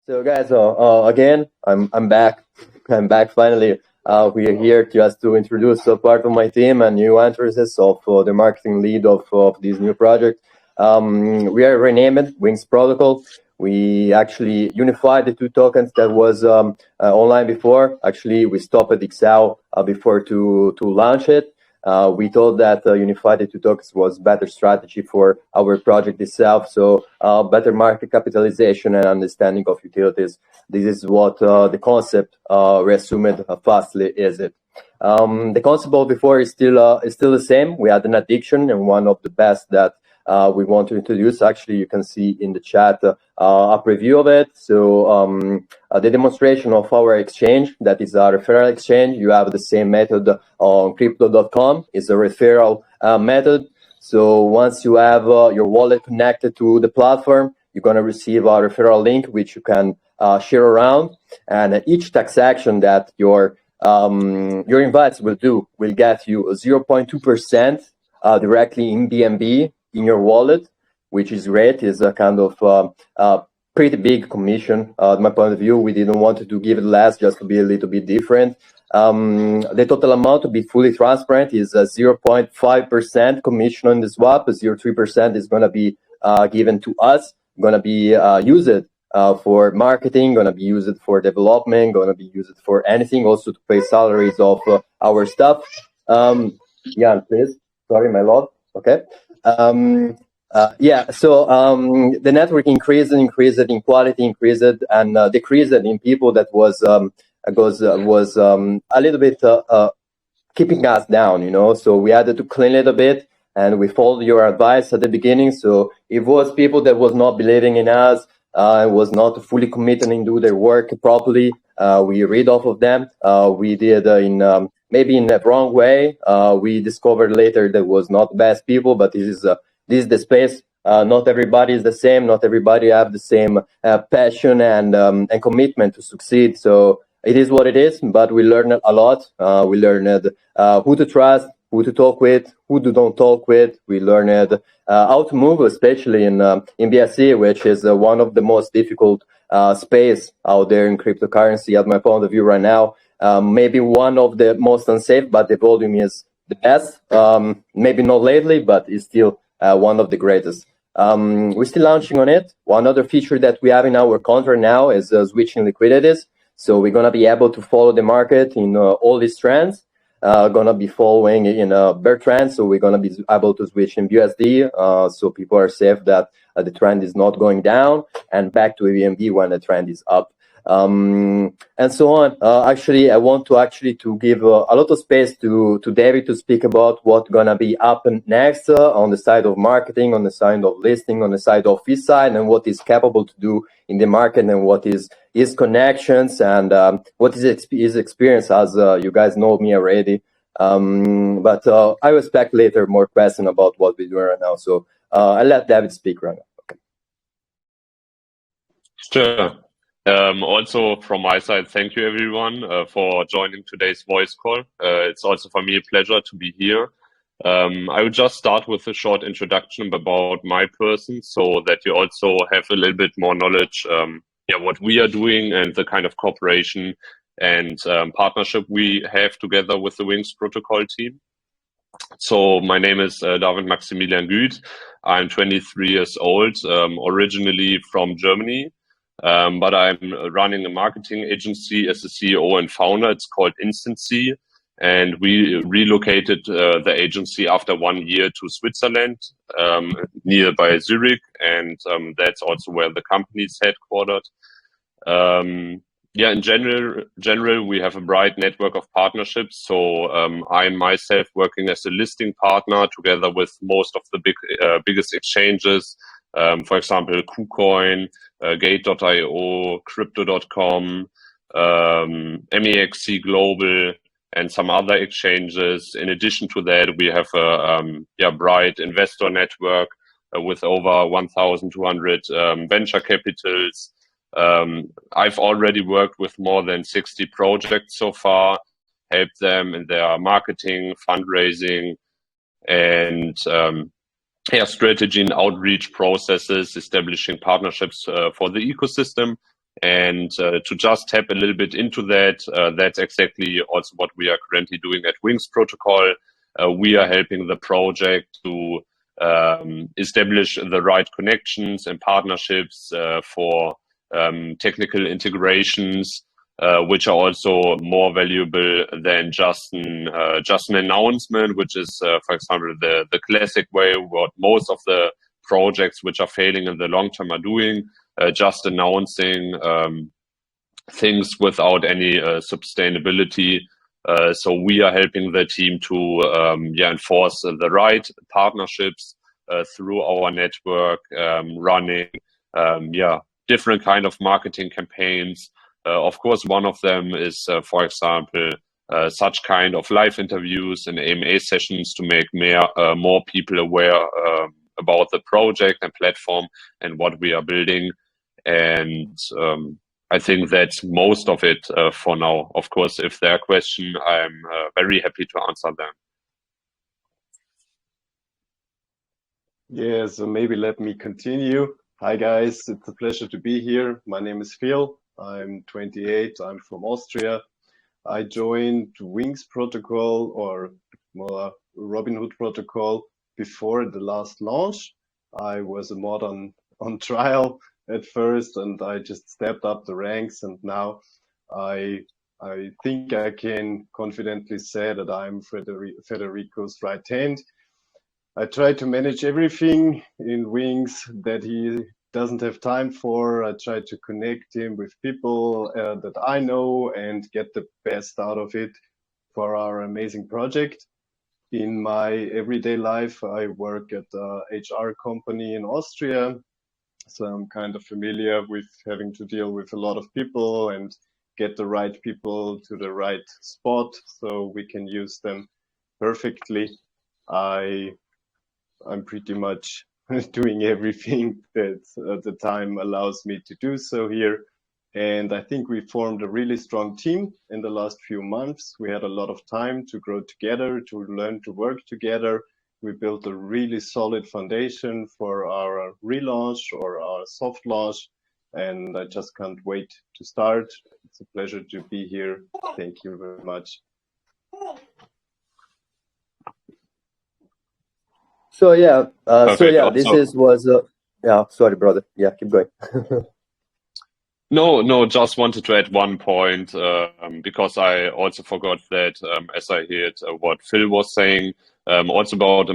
So guys, again, I'm back. I'm back finally. We are here just to introduce a part of my team and new entrances of the marketing lead of this new project. We are renamed WingsProtocol. We actually unified the two tokens that was online before. Actually, we stopped at Excel before to launch it. We thought that unified the two tokens was better strategy for our project itself. So better market capitalization and understanding of utilities. This is what the concept resumed fastly is it. The concept of before is still the same. We had an addiction, and one of the best that we want to introduce. Actually, you can see in the chat a preview of it. So the demonstration of our exchange, that is a referral exchange. You have the same method on crypto.com. It's a referral method. So once you have your wallet connected to the platform, you're going to receive a referral link, which you can share around. And each transaction that your invites will do will get you 0.2% directly in BNB in your wallet, which is great. Is a kind of pretty big commission. My point of view, we didn't want to give it less, just to be a little bit different. The total amount, to be fully transparent, is 0.5% commission on the swap. 0.3% is going to be given to us, going to be used for marketing, going to be used for development, going to be used for anything, also to pay salaries of our staff. Yeah, please. Sorry, my lord. Okay. Yeah, so the network increased in quality, increased and decreased in people that was a little bit keeping us down, you know. So we had to clean it a bit, and we followed your advice at the beginning. So it was people that was not believing in us, was not fully committed and do their work properly. We read off of them. We did maybe in the wrong way. We discovered later that was not the best people, but this is the space. Not everybody is the same. Not everybody have the same passion and commitment to succeed. So it is what it is. But we learned a lot. We learned who to trust, who to talk with, who to don't talk with. We learned how to move, especially in BSC, which is one of the most difficult space out there in cryptocurrency, at my point of view right now. Maybe one of the most unsafe, but the volume is the best. Maybe not lately, but it's still one of the greatest. We're still launching on it. One other feature that we have in our contract now is switching liquidities. So we're going to be able to follow the market in all these trends. Going to be following in a bear trend. So we're going to be able to switch in USD. So people are safe that the trend is not going down, and back to BNB when the trend is up. And so on. Actually, I want to give a lot of space to David to speak about what's gonna be up next on the side of marketing, on the side of listing, on the side of his side, and what he's capable to do in the market, and what is his connections, and what is his experience, as you guys know me already. But I will expect later more questions about what we're doing right now. So I'll let David speak right now. Okay. Sure. Also from my side, thank you everyone for joining today's voice call. It's also for me a pleasure to be here. I will just start with a short introduction about my person, so that you also have a little bit more knowledge, what we are doing and the kind of cooperation and partnership we have together with the WingsProtocol team. So my name is David Maximilian Güth. I'm 23 years old, originally from Germany. But I'm running a marketing agency as a CEO and founder. It's called Instancy, and we relocated the agency after 1 year to Switzerland, nearby Zurich, and that's also where the company is headquartered. In general, we have a bright network of partnerships. So I'm myself working as a listing partner together with most of the biggest exchanges. For example, KuCoin, Gate.io, Crypto.com, MEXC Global, and some other exchanges. In addition to that, we have a bright investor network with over 1,200 venture capitals. I've already worked with more than 60 projects so far, helped them in their marketing, fundraising, and strategy and outreach processes, establishing partnerships for the ecosystem. And to just tap a little bit into that, that's exactly also what we are currently doing at WingsProtocol. We are helping the project to establish the right connections and partnerships for technical integrations, which are also more valuable than just an announcement, which is, for example, the classic way what most of the projects which are failing in the long term are doing, just announcing things without any sustainability. So we are helping the team to enforce the right partnerships through our network, running different kind of marketing campaigns. Of course, one of them is, for example, such kind of live interviews and AMA sessions to make more people aware about the project and platform and what we are building. And I think that's most of it for now. Of course, if there are questions, I'm very happy to answer them. Yeah, so maybe let me continue. Hi guys, it's a pleasure to be here. My name is Phil. I'm 28. I'm from Austria. I joined WingsProtocol, or more Robinhood Protocol, before the last launch. I was a mod on trial at first, and I just stepped up the ranks, and now I think I can confidently say that I'm Federico's right hand. I try to manage everything in Wings that he doesn't have time for. I try to connect him with people that I know and get the best out of it for our amazing project. In my everyday life, I work at a HR company in Austria, so I'm kind of familiar with having to deal with a lot of people and get the right people to the right spot so we can use them perfectly. I'm pretty much doing everything that the time allows me to do so here. And I think we formed a really strong team in the last few months. We had a lot of time to grow together, to learn to work together. We built a really solid foundation for our relaunch or our soft launch. And I just can't wait to start. It's a pleasure to be here. Thank you very much. So yeah, this was sorry, brother. Yeah, keep going. No, just wanted to add one point because I also forgot that as I heard what Phil was saying, also about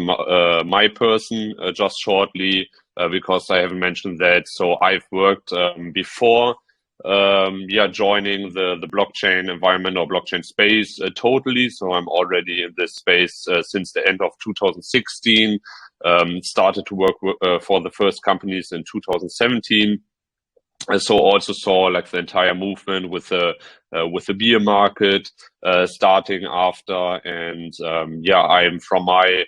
my person just shortly because I haven't mentioned that. So I've worked before joining the blockchain environment or blockchain space totally. So I'm already in this space since the end of 2016. Started to work for the first companies in 2017. So also saw like the entire movement with the beer market starting after, and I'm from my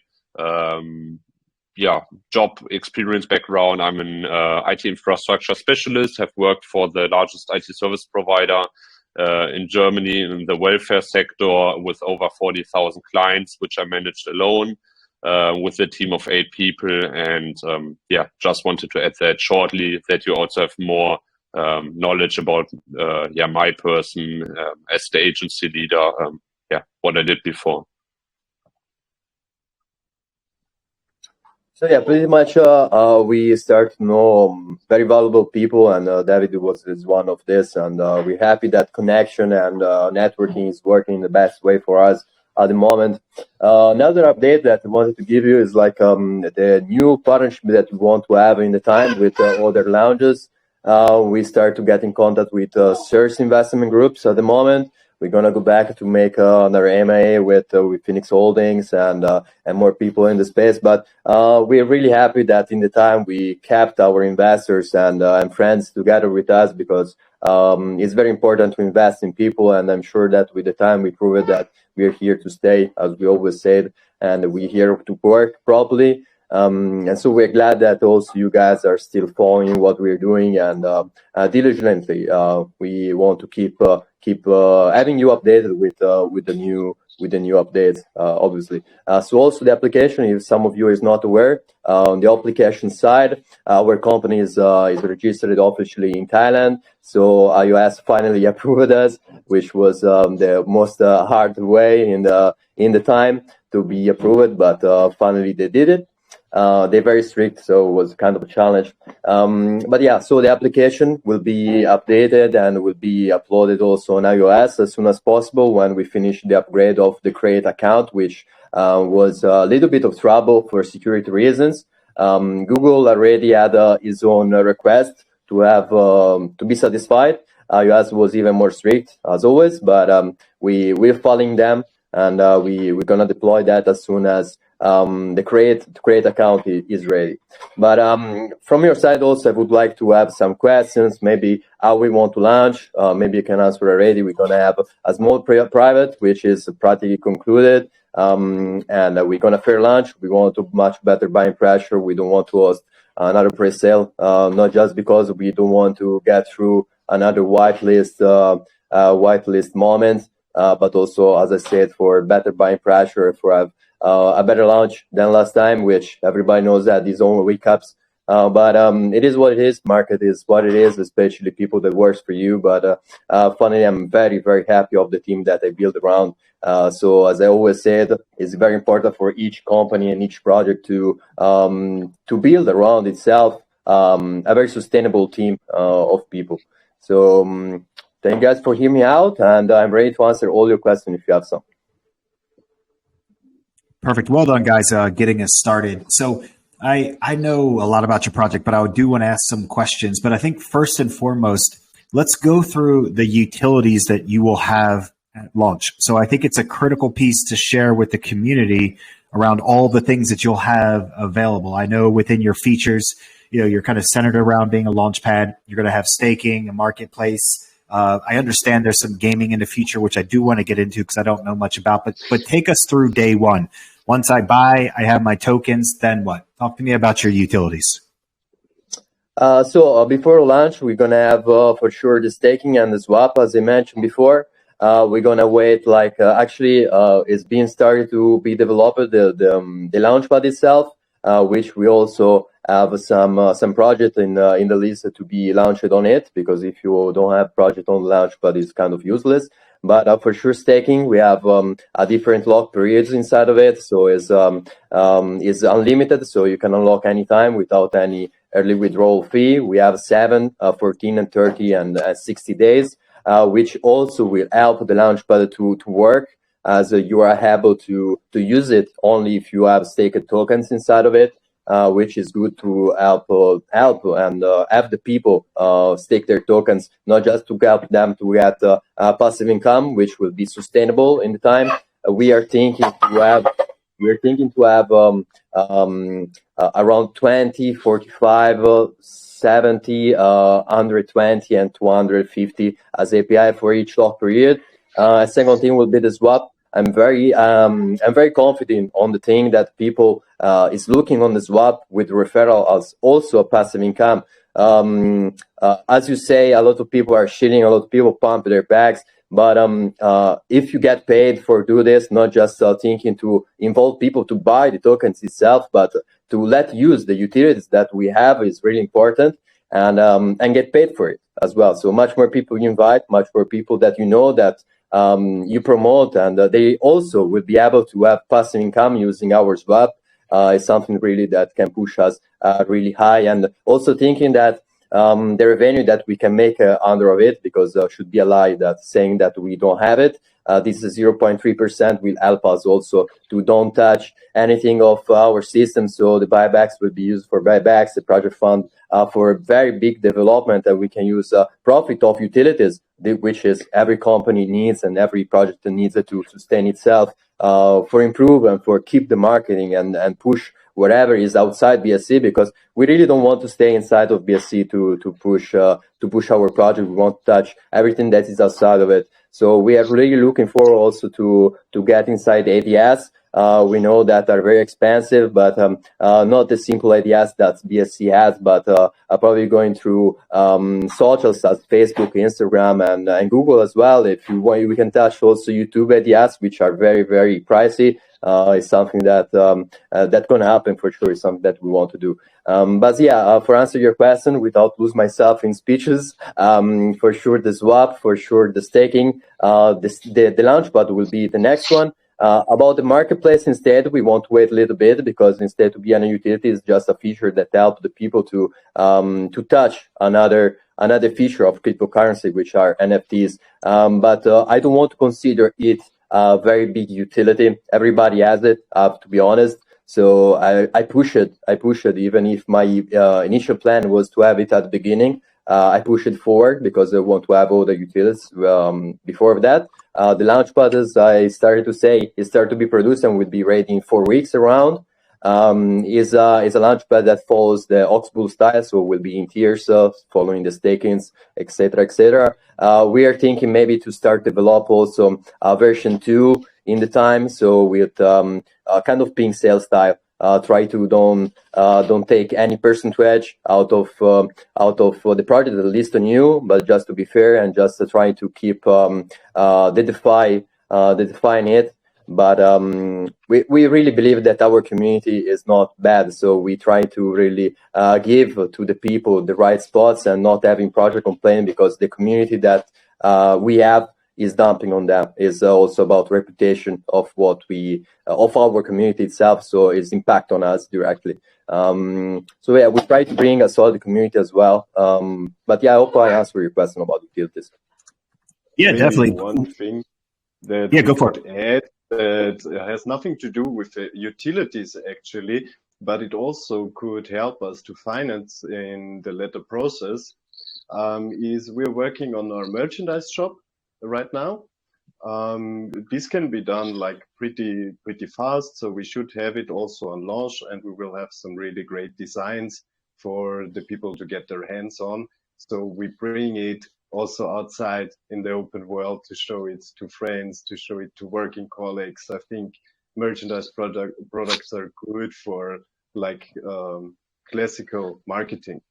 job experience background. I'm an IT infrastructure specialist, have worked for the largest IT service provider in Germany in the welfare sector with over 40,000 clients, which I managed alone with a team of 8 people. And just wanted to add that shortly, that you also have more knowledge about my person as the agency leader, what I did before. So yeah, pretty much we start to know very valuable people, and David is one of this, and we're happy that connection and networking is working the best way for us at the moment. Another update that I wanted to give you is like the new partnership that we want to have in the time with other lounges. We start to get in contact with Source investment groups at the moment. We're gonna go back to make another MA with Phoenix Holdings and more people in the space. But we're really happy that in the time we kept our investors and friends together with us, because it's very important to invest in people. And I'm sure that with the time we proved that we're here to stay, as we always said, and we're here to work properly. And so we're glad that also you guys are still following what we're doing and diligently. We want to keep having you updated with the new updates, obviously. So also the application, if some of you is not aware, on the application side, our company is registered officially in Thailand. So iOS finally approved us, which was the most hard way in the time to be approved, but finally they did it. They're very strict, so it was kind of a challenge. But yeah, so the application will be updated and will be uploaded also on iOS as soon as possible when we finish the upgrade of the Create account, which was a little bit of trouble for security reasons. Google already had his own request to have to be satisfied. iOS was even more strict as always, but we're following them, and we're gonna deploy that as soon as the create account is ready. But from your side also, I would like to have some questions, maybe how we want to launch. Maybe you can answer already. We're gonna have a small private, which is practically concluded, and we're gonna fair launch. We want to much better buying pressure. We don't want to host another pre-sale, not just because we don't want to get through another whitelist moment, but also, as I said, for better buying pressure, for a better launch than last time, which everybody knows that these only recaps. But it is what it is. Market is what it is, especially people that works for you. But finally, I'm very, very happy of the team that I built around. So as I always said, it's very important for each company and each project to build around itself a very sustainable team of people. So thank you guys for hearing me out, and I'm ready to answer all your questions if you have some. Perfect. Well done, guys, getting us started. So I know a lot about your project, but I do want to ask some questions. But I think first and foremost, let's go through the utilities that you will have at launch. So I think it's a critical piece to share with the community around all the things that you'll have available. I know within your features, you're kind of centered around being a launch pad. You're going to have staking, a marketplace. I understand there's some gaming in the future, which I do want to get into because I don't know much about, but take us through day one. Once I buy, I have my tokens, then what? Talk to me about your utilities. So before launch, we're going to have for sure the staking and the swap, as I mentioned before. We're going to wait, actually, it's being started to be developed, the launchpad itself, which we also have some project in the list to be launched on it, because if you don't have project on the launchpad, it's kind of useless. But for sure, staking, we have a different lock periods inside of it, so it's unlimited, so you can unlock anytime without any early withdrawal fee. We have 7, 14, and 30, and 60 days, which also will help the launchpad to work, as you are able to use it only if you have staked tokens inside of it. Which is good to help and have the people stake their tokens, not just to help them to get passive income, which will be sustainable in the time. We are thinking to have around 20, 45, 70, 120, and 250 as API for each lock period. Second thing will be the swap. I'm very confident on the thing that people is looking on the swap with referral as also a passive income. As you say, a lot of people are shitting, a lot of people pump their bags. But if you get paid for do this, not just thinking to involve people to buy the tokens itself, but to let use the utilities that we have is really important, and get paid for it as well. So much more people you invite, much more people that you know that you promote, and they also will be able to have passive income using our swap. Is something really that can push us really high, and also thinking that the revenue that we can make under of it, because should be a lie that saying that we don't have it. This is 0.3% will help us also to don't touch anything of our system. So the buybacks will be used for buybacks, the project fund for very big development, and we can use profit of utilities, which is every company needs and every project needs it to sustain itself, for improve and for keep the marketing and push whatever is outside BSC, because we really don't want to stay inside of BSC to push our project. We want to touch everything that is outside of it. So we are really looking forward also to get inside ADS. we know that are very expensive, but not the simple ideas that BSC has, but probably going through socials as Facebook, Instagram, and Google as well. If you want, we can touch also YouTube ideas, which are very, very pricey. It's something that that's going to happen for sure. It's something that we want to do. But yeah, for answer your question, without lose myself in speeches, for sure the swap, for sure the staking, the launchpad will be the next one. About the marketplace, instead, we want to wait a little bit, because instead to be an utility is just a feature that helps the people to touch another feature of cryptocurrency, which are NFTs. But I don't want to consider it a very big utility. Everybody has it, to be honest. So I push it. Even if my initial plan was to have it at the beginning. I push it forward because I want to have all the utilities before that. The launchpad, as I started to say, is started to be produced and will be ready in 4 weeks around. Is a launchpad that follows the Oxbool style, so will be in tiers, following the stakings, etc., etc. We are thinking maybe to start develop also version 2 in the time, so with kind of pink sale style. Try to don't take any percentage out of the project, at least on you, but just to be fair and just to try to keep the DeFi in it. But we really believe that our community is not bad, so we try to really give to the people the right spots and not having project complain, because the community that we have is dumping on them. Is also about reputation of what we of our community itself, so it's impact on us directly. So yeah, we try to bring a solid community as well. But yeah, I hope I answer your question about utilities. Yeah, Maybe definitely. one thing that go for it. add that has nothing to do with the utilities actually, but it also could help us to finance in the later process. Is we're working on our merchandise shop right now. This can be done like pretty fast, so we should have it also on launch, and we will have some really great designs for the people to get their hands on. So we bring it also outside in the open world to show it to friends, to show it to working colleagues. I think merchandise products are good for like classical marketing.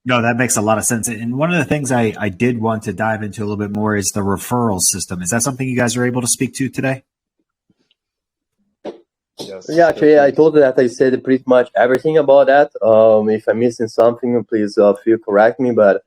No, that makes a lot of sense. And one of the things I did want to dive into a little bit more is the referral system. Is that something you guys are able to speak to today? Yes. Yeah, actually, I told that I said pretty much everything about that. If I'm missing something, please feel correct me. But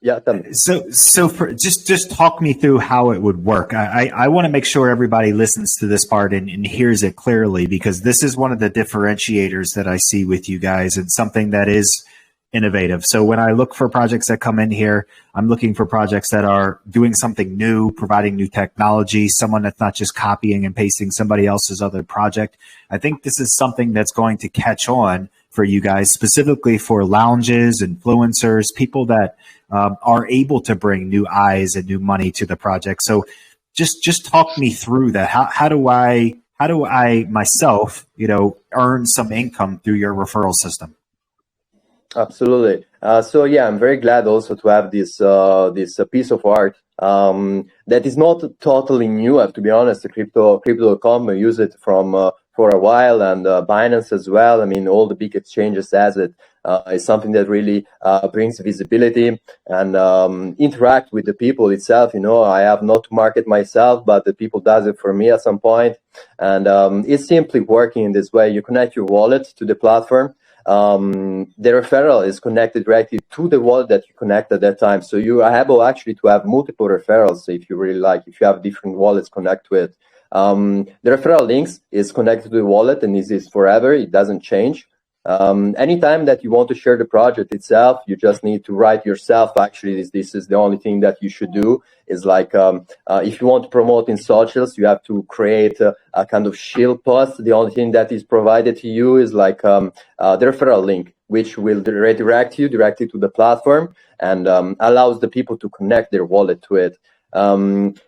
yeah, tell me. So for, just talk me through how it would work. I want to make sure everybody listens to this part and hears it clearly, because this is one of the differentiators that I see with you guys, and something that is innovative. So when I look for projects that come in here, I'm looking for projects that are doing something new, providing new technology, someone that's not just copying and pasting somebody else's other project. I think this is something that's going to catch on for you guys, specifically for lounges, influencers, people that are able to bring new eyes and new money to the project. So just talk me through that. How do I myself, earn some income through your referral system? Absolutely. So yeah, I'm very glad also to have this piece of art that is not totally new. I have to be honest. The crypto.com, I use it from for a while, and Binance as well. I mean, all the big exchanges has it. It's something that really brings visibility and interact with the people itself. I have not to market myself, but the people does it for me at some point, and it's simply working in this way. You connect your wallet to the platform. The referral is connected directly to the wallet that you connect at that time. So you are able actually to have multiple referrals if you really like, if you have different wallets connect to it. The referral links is connected to the wallet, and this is forever. It doesn't change. Anytime that you want to share the project itself, you just need to write yourself. Actually, this is the only thing that you should do. Is like if you want to promote in socials, you have to create a kind of shield post. The only thing that is provided to you is like the referral link, which will redirect you directly to the platform and allows the people to connect their wallet to it.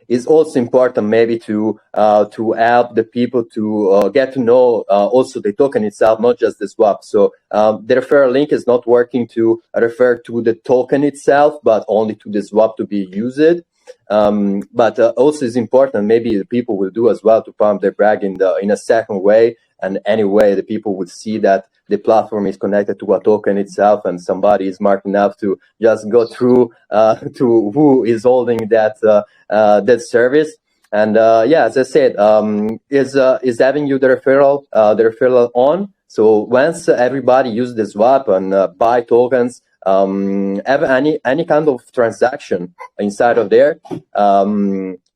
Is also important maybe to help the people to get to know also the token itself, not just the swap. So the referral link is not working to refer to the token itself, but only to the swap to be used. But also is important. Maybe the people will do as well to pump their brag in a second way. And anyway, the people would see that the platform is connected to a token itself, and somebody is smart enough to just go through to who is holding that service. And yeah, as I said, is having you the referral on. So once everybody uses the swap and buy tokens, have any kind of transaction inside of there,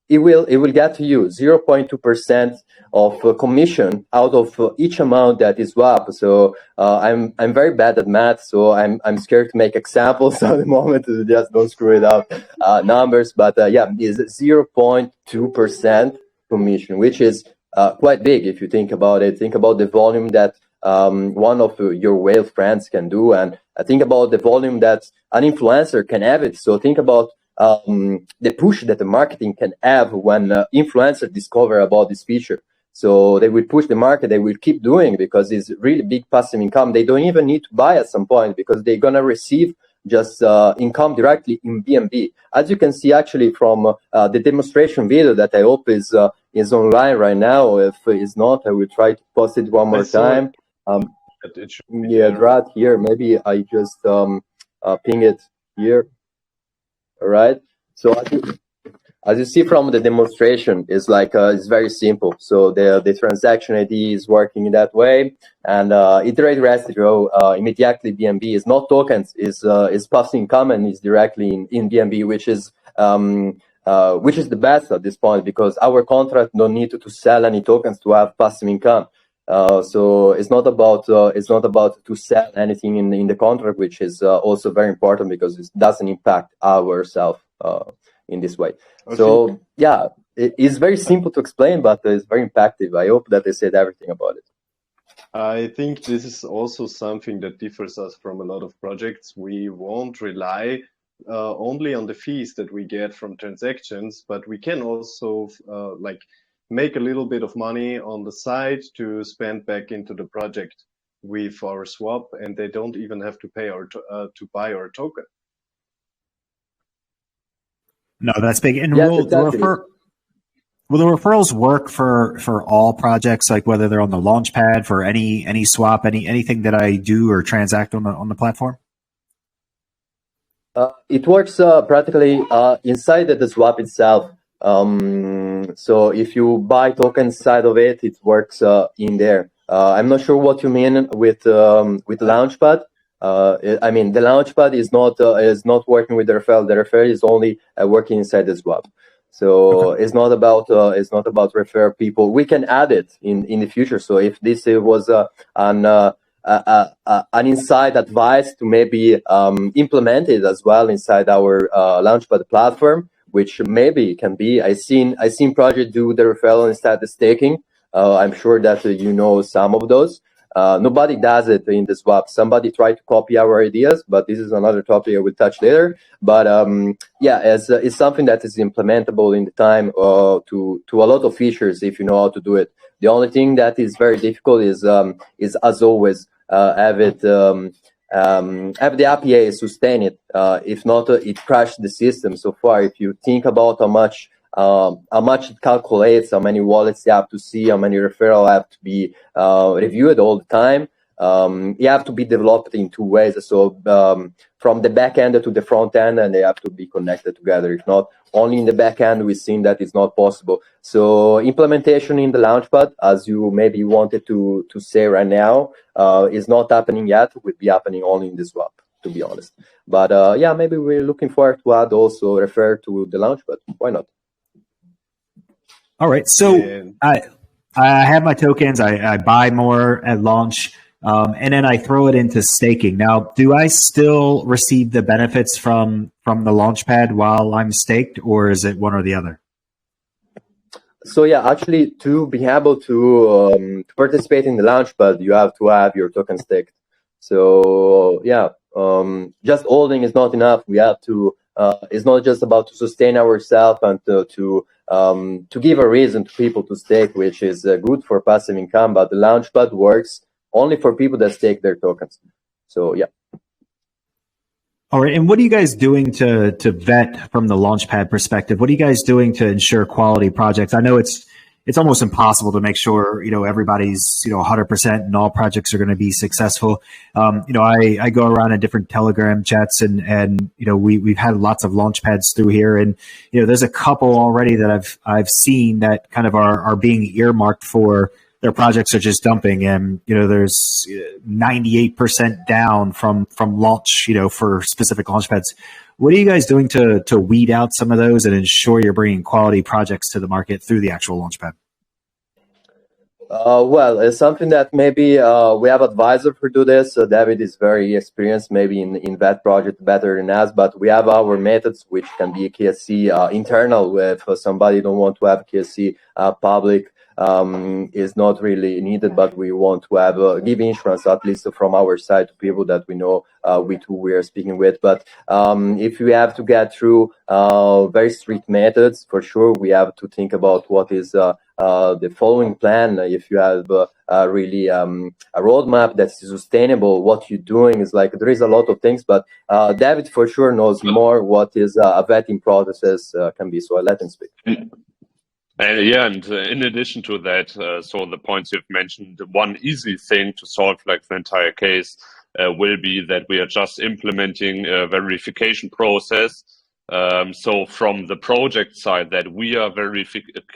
it will get to you 0.2% of commission out of each amount that is swapped. So I'm very bad at math, so I'm scared to make examples at the moment to just don't screw it up numbers. But yeah, is 0.2% commission, which is quite big if you think about it. Think about the volume that one of your whale friends can do, and think about the volume that an influencer can have it. So think about the push that the marketing can have when influencers discover about this feature. So they will push the market, they will keep doing, because it's really big passive income. They don't even need to buy at some point, because they're gonna receive just income directly in BNB. As you can see actually from the demonstration video that I hope is online right now. If it's not, I will try to post it one more time. Yeah, right here. Maybe I just ping it here. All right. So as you see from the demonstration, it's like it's very simple. So the transaction ID is working in that way, and iterate residual immediately BNB is not tokens, is passive income, and is directly in BNB, which is the best at this point, because our contract don't need to sell any tokens to have passive income. So it's not about to sell anything in the contract, which is also very important, because it doesn't impact ourselves in this way. So yeah, it's very simple to explain, but it's very impactful. I hope that I said everything about it. I think this is also something that differs us from a lot of projects. We won't rely only on the fees that we get from transactions, but we can also like make a little bit of money on the side to spend back into the project with our swap, and they don't even have to pay to buy our token. No, that's big. And Yes, will exactly. will the referrals work for all projects, like whether they're on the launchpad for any swap, anything that I do or transact on the platform? It works practically inside the swap itself. So if you buy tokens inside of it, it works in there. I'm not sure what you mean with Launchpad. I mean, the Launchpad is not working with the referral. The referral is only working inside the swap. So okay. It's not about refer people. We can add it in the future. So if this was an inside advice to maybe implement it as well inside our Launchpad platform, which maybe can be. I seen project do the referral instead of staking. I'm sure that you know some of those. Nobody does it in the swap. Somebody tried to copy our ideas, but this is another topic I will touch later. But yeah, it's something that is implementable in the time to a lot of features if you know how to do it. The only thing that is very difficult is as always have the API sustain it. If not, it crashed the system. So far, if you think about how much it calculates, how many wallets you have to see, how many referrals have to be reviewed all the time, you have to be developed in two ways. So from the back end to the front end, and they have to be connected together. If not, only in the back end, we've seen that it's not possible. So implementation in the Launchpad, as you maybe wanted to say right now, is not happening yet. It will be happening only in the swap, to be honest. But yeah, maybe we're looking forward to add also refer to the Launchpad. Why not? All right. So I have my tokens. I buy more at launch. And then I throw it into staking. Now, do I still receive the benefits from the Launchpad while I'm staked, or is it one or the other? So yeah, actually, to be able to participate in the Launchpad, you have to have your token staked. So yeah, just holding is not enough. We have to. It's not just about to sustain ourselves and to give a reason to people to stake, which is good for passive income. But the Launchpad works only for people that stake their tokens. So yeah. All right. And what are you guys doing to vet from the Launchpad perspective? What are you guys doing to ensure quality projects? I know it's almost impossible to make sure, everybody's, 100% and all projects are going to be successful. I go around in different Telegram chats and we've had lots of Launchpads through here. And, there's a couple already that I've seen that kind of are being earmarked for their projects are just dumping, and there's 98% down from launch, for specific launch pads. What are you guys doing to weed out some of those and ensure you're bringing quality projects to the market through the actual launch pad? Well, it's something that maybe we have advisor for do this. David is very experienced, maybe in that project better than us. But we have our methods, which can be KSC internal. If somebody don't want to have KSC public, is not really needed. But we want to have give insurance at least from our side to people that we know with who we are speaking with. But if we have to get through very strict methods, for sure we have to think about what is the following plan. If you have really a roadmap that's sustainable, what you're doing is like there is a lot of things, but David for sure knows more what is a vetting process can be. So I let him speak. And in addition to that, so the points you've mentioned, one easy thing to solve like the entire case will be that we are just implementing a verification process. So from the project side, that we are verifying, that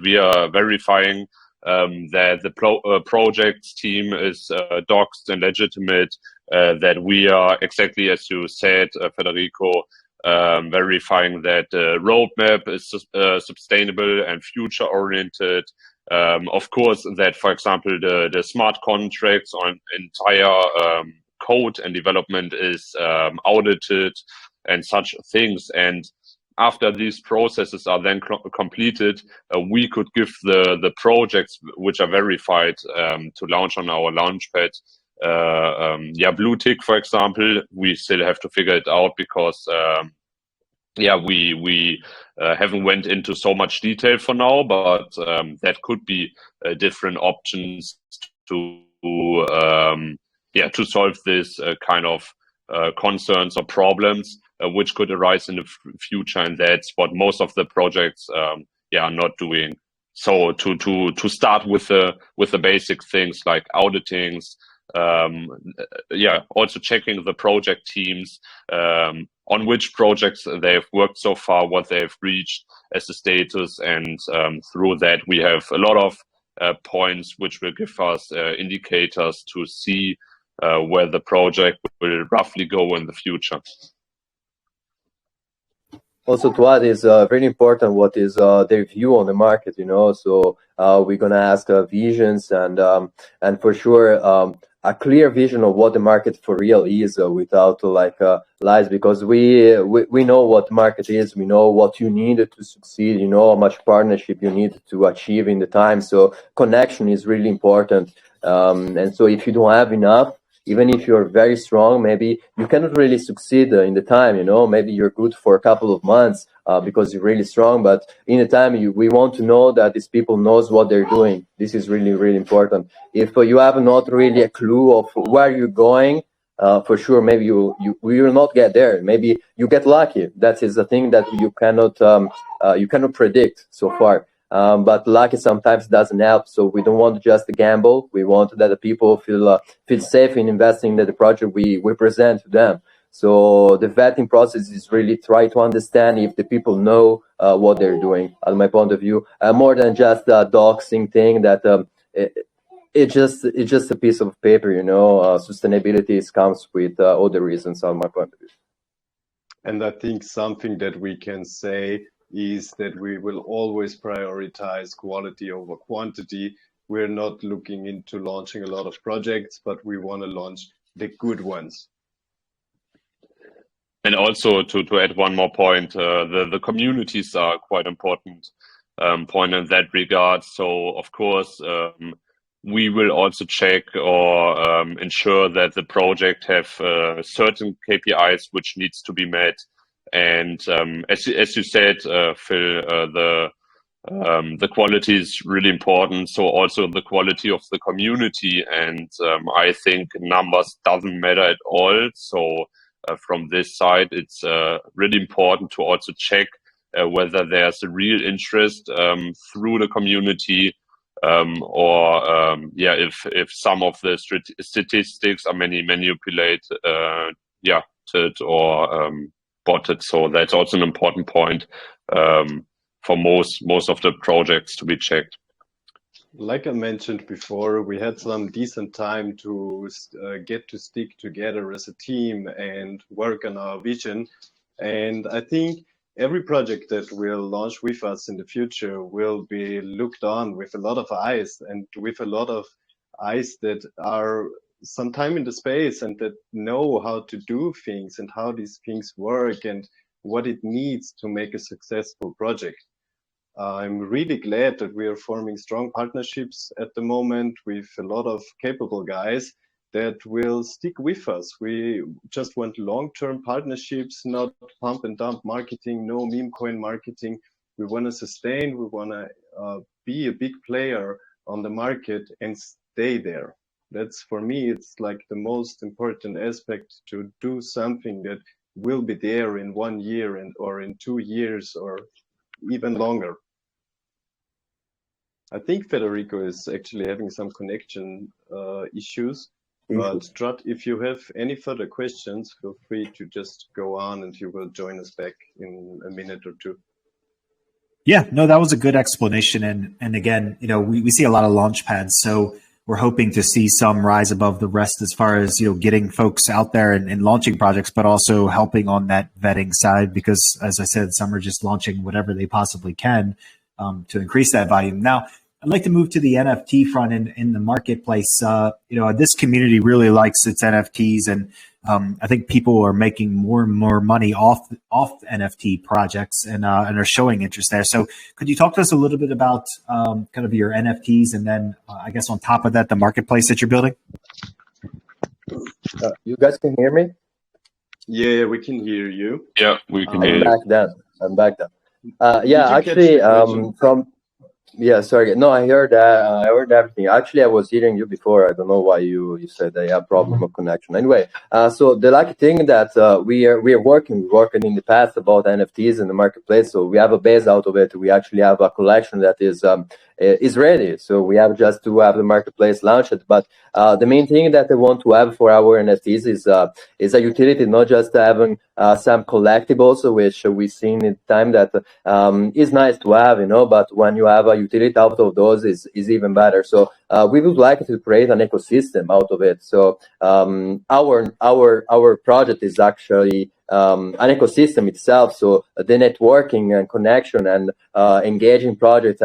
we are verifying that the project team is doxed and legitimate, that we are exactly as you said, Federico, verifying that the roadmap is sustainable and future oriented. Of course, that for example the smart contracts on entire code and development is audited and such things. And after these processes are then completed, we could give the projects which are verified to launch on our Launchpad. Blue tick, for example, we still have to figure it out because we haven't went into so much detail for now, but that could be different options to solve this kind of concerns or problems which could arise in the future, and that's what most of the projects are not doing. So to start with the basic things like auditings, also checking the project teams on which projects they've worked so far, what they've reached as a status, and through that we have a lot of points which will give us indicators to see where the project will roughly go in the future. Also to add is very important what is their view on the market, so we're gonna ask visions and for sure a clear vision of what the market for real is without lies, because we know what the market is, we know what you need to succeed, how much partnership you need to achieve in the time. So connection is really important, and so if you don't have enough, even if you're very strong, maybe you cannot really succeed in the time, maybe you're good for a couple of months because you're really strong, but in the time we want to know that these people knows what they're doing. This is really, really important. If you have not really a clue of where you're going, for sure, maybe you will not get there. Maybe you get lucky. That is a thing that you cannot predict so far. But luck sometimes doesn't help, so we don't want to just gamble. We want that the people feel safe in investing in the project we present to them. So the vetting process is really try to understand if the people know what they're doing. At my point of view, more than just a doxing thing that it's just a piece of paper. Sustainability comes with other reasons. At my point of view, and I think something that we can say is that we will always prioritize quality over quantity. We're not looking into launching a lot of projects, but we want to launch the good ones. And also to add one more point, the communities are quite important point in that regard. So of course, we will also check or ensure that the project have certain KPIs which needs to be met. And as you said, Phil, The quality is really important. So also the quality of the community, and I think numbers doesn't matter at all. So from this side, it's really important to also check whether there's a real interest through the community, or if some of the statistics are manipulated, or botted. So that's also an important point for most of the projects to be checked. Like I mentioned before, we had some decent time to get to stick together as a team and work on our vision. And I think every project that will launch with us in the future will be looked on with a lot of eyes, and with a lot of eyes that are sometime in the space and that know how to do things and how these things work and what it needs to make a successful project. I'm really glad that we are forming strong partnerships at the moment with a lot of capable guys that will stick with us. We just want long-term partnerships, not pump and dump marketing, no meme coin marketing. We want to sustain, we want to be a big player on the market and stay there. That's, for me, it's like the most important aspect, to do something that will be there in 1 year or in 2 years or even longer. I think Federico is actually having some connection issues. But Strut, if you have any further questions, feel free to just go on and you will join us back in a minute or two. Yeah, no, that was a good explanation. And again, we see a lot of launch pads. So we're hoping to see some rise above the rest as far as, getting folks out there and launching projects, but also helping on that vetting side, because as I said, some are just launching whatever they possibly can to increase that volume. Now, I'd like to move to the NFT front in the marketplace. This community really likes its NFTs, and I think people are making more and more money off NFT projects and are showing interest there. So could you talk to us a little bit about kind of your NFTs, and then I guess on top of that, the marketplace that you're building? You guys can hear me? Yeah, we can hear you. Yeah, we can hear you. I'm back then. Yeah, sorry. No, I heard I heard everything. Actually, I was hearing you before. I don't know why you said that you have problem of connection. Anyway, so the lucky thing that we are working in the past about NFTs in the marketplace. So we have a base out of it. We actually have a collection that is ready. So we have just to have the marketplace launch it. But the main thing that I want to have for our NFTs is a utility, not just having some collectibles, which we've seen in time that is nice to have, but when you have a utility out of those is even better. So we would like to create an ecosystem out of it. So our project is actually an ecosystem itself. So the networking and connection and engaging projects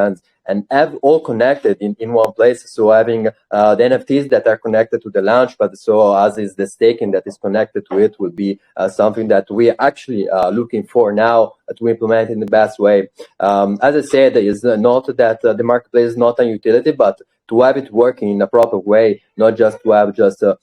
and have all connected in one place. So having the NFTs that are connected to the launch, but so as is the staking that is connected to it, will be something that we are actually looking for now to implement in the best way. As I said, is not that the marketplace is not a utility, but to have it working in a proper way, not just to have just a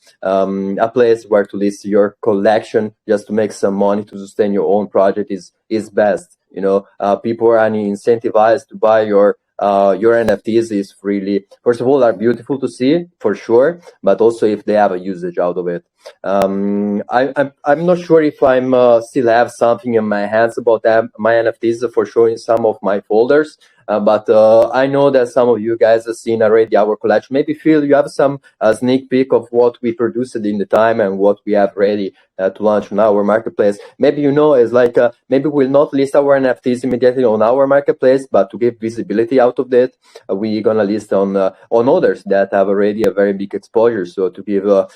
place where to list your collection just to make some money to sustain your own project is best. People are incentivized to buy your NFTs is really, first of all, are beautiful to see for sure, but also if they have a usage out of it. I'm not sure if I'm still have something in my hands about my NFTs for showing some of my folders. But I know that some of you guys have seen already our collection. Maybe Phil, you have some sneak peek of what we produced in the time and what we have ready to launch on our marketplace. Maybe is like maybe we'll not list our NFTs immediately on our marketplace, but to give visibility out of that, we're gonna list on others that have already a very big exposure. So to give a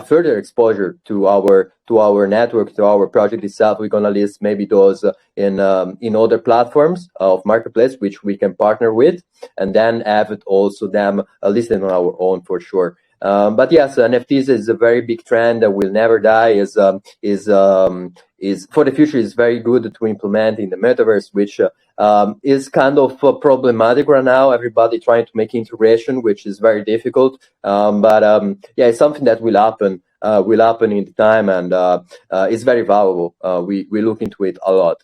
further exposure to our network, to our project itself, we're gonna list maybe those in other platforms of marketplace which we can partner with, and then have it also them listed on our own for sure. But yes, NFTs is a very big trend that will never die. Is for the future is very good to implement in the metaverse, which is kind of problematic right now. Everybody trying to make integration, which is very difficult. But yeah, it's something that will happen in the time, and it's very valuable. We look into it a lot.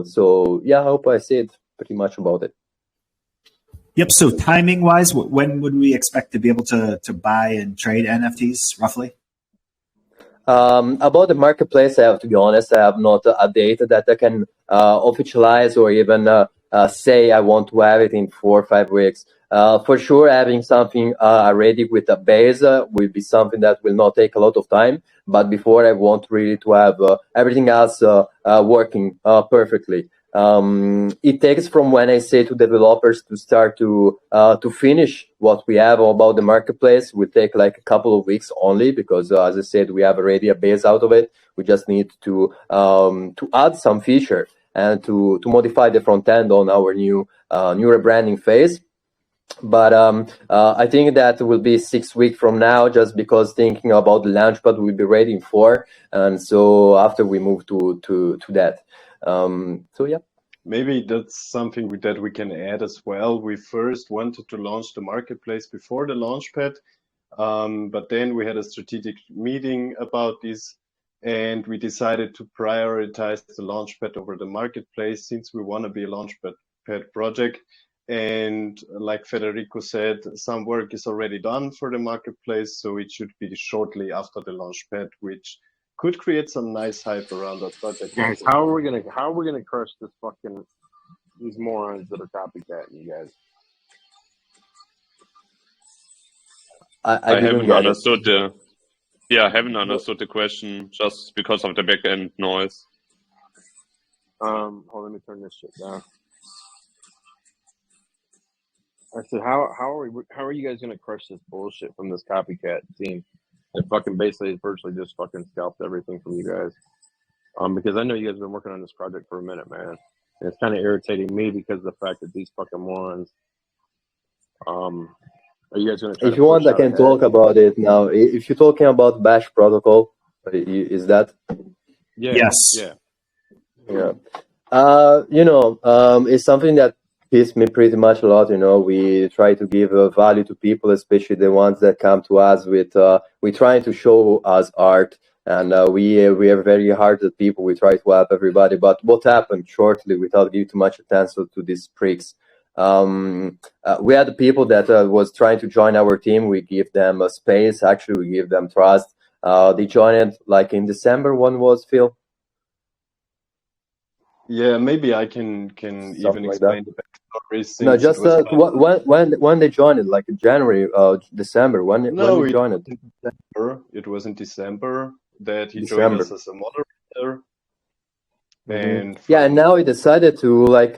So yeah, I hope I said pretty much about it. Yep. So timing wise, when would we expect to be able to buy and trade NFTs roughly? About the marketplace, I have to be honest, I have not a date that I can officialize or even say I want to have it in 4 or 5 weeks. For sure, having something ready with a base will be something that will not take a lot of time. But before, I want really to have everything else working perfectly. It takes from when I say to developers to start to finish what we have about the marketplace will take like a couple of weeks only because as I said, we have already a base out of it. We just need to add some feature and to modify the front end on our new rebranding phase. But I think that will be 6 weeks from now, just because thinking about the launchpad will be ready in 4, and so after we move to that. So yeah. Maybe that's something that we can add as well. We first wanted to launch the marketplace before the launchpad, but then we had a strategic meeting about this, and we decided to prioritize the launchpad over the marketplace since we want to be a launchpad project. And like Federico said, some work is already done for the marketplace, so it should be shortly after the launchpad, which could create some nice hype around that project. Guys, how are we gonna crush these morons that are copycatting you guys? I haven't get understood I haven't understood the question just because of the back end noise. Hold on, let me turn this shit down. I said, how are you guys gonna crush this bullshit from this copycat team that fucking basically virtually just fucking scalped everything from you guys? Because I know you guys have been working on this project for a minute, man. And it's kind of irritating me because of the fact that these fucking morons. Are you guys gonna try If to you want, push I can out talk about it now. If you're talking about Bash protocol, is that? Yeah. Yes. Yeah. Yeah. It's something that pissed me pretty much a lot. We try to give value to people, especially the ones that come to us with, we trying to show us art, and we are very hard people. We try to help everybody. But what happened shortly, without giving too much attention to these pricks, we had people that was trying to join our team. We give them a space. Actually, we give them trust. They joined like in December. One was Phil. Yeah, maybe I can even like explain the backstory. No, just when they joined it, like in January, December. When you joined it? It was in December that he December. joined us as a moderator. And and now he decided to like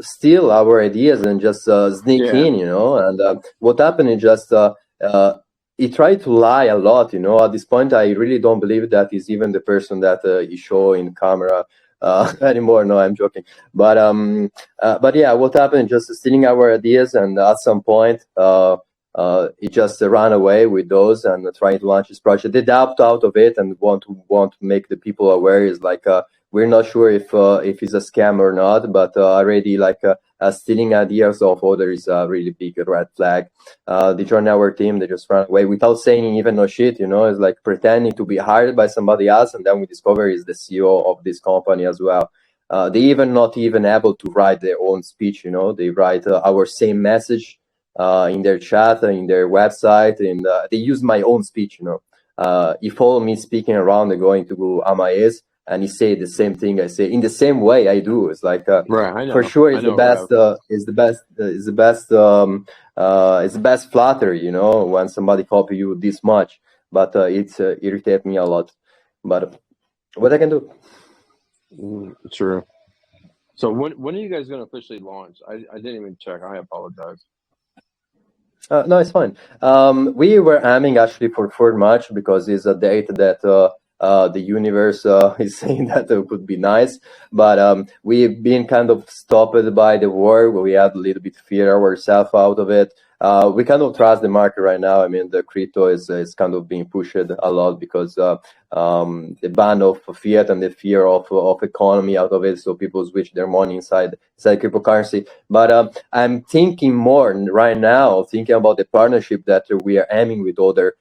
steal our ideas and just sneak in, and what happened is just he tried to lie a lot, at this point I really don't believe that he's even the person that he show in camera anymore. No, I'm joking, but yeah, what happened just stealing our ideas, and at some point he just ran away with those and trying to launch his project. They doubt out of it and want to make the people aware. Is like we're not sure if it's a scam or not, but already like stealing ideas of others is a really big red flag. They joined our team, they just ran away without saying even no shit, It's like pretending to be hired by somebody else, and then we discover he's the CEO of this company as well. They even not even able to write their own speech, They write our same message in their chat, in their website, and they use my own speech, You follow me speaking around and going to MIS, and he say the same thing I say in the same way I do. It's like right, I know. For sure it's the best. It's the best flattery, when somebody copy you this much. But it's irritate me a lot. But what I can do? True. So when are you guys going to officially launch? I didn't even check. I apologize. No, it's fine. We were aiming actually for March because it's a date that the universe is saying that it could be nice, but we've been kind of stopped by the war. We had a little bit fear ourselves out of it. We kind of trust the market right now. I mean, the crypto is kind of being pushed a lot because the ban of fiat and the fear of economy out of it, so people switch their money inside cryptocurrency. But I'm thinking more right now, thinking about the partnership that we are aiming with other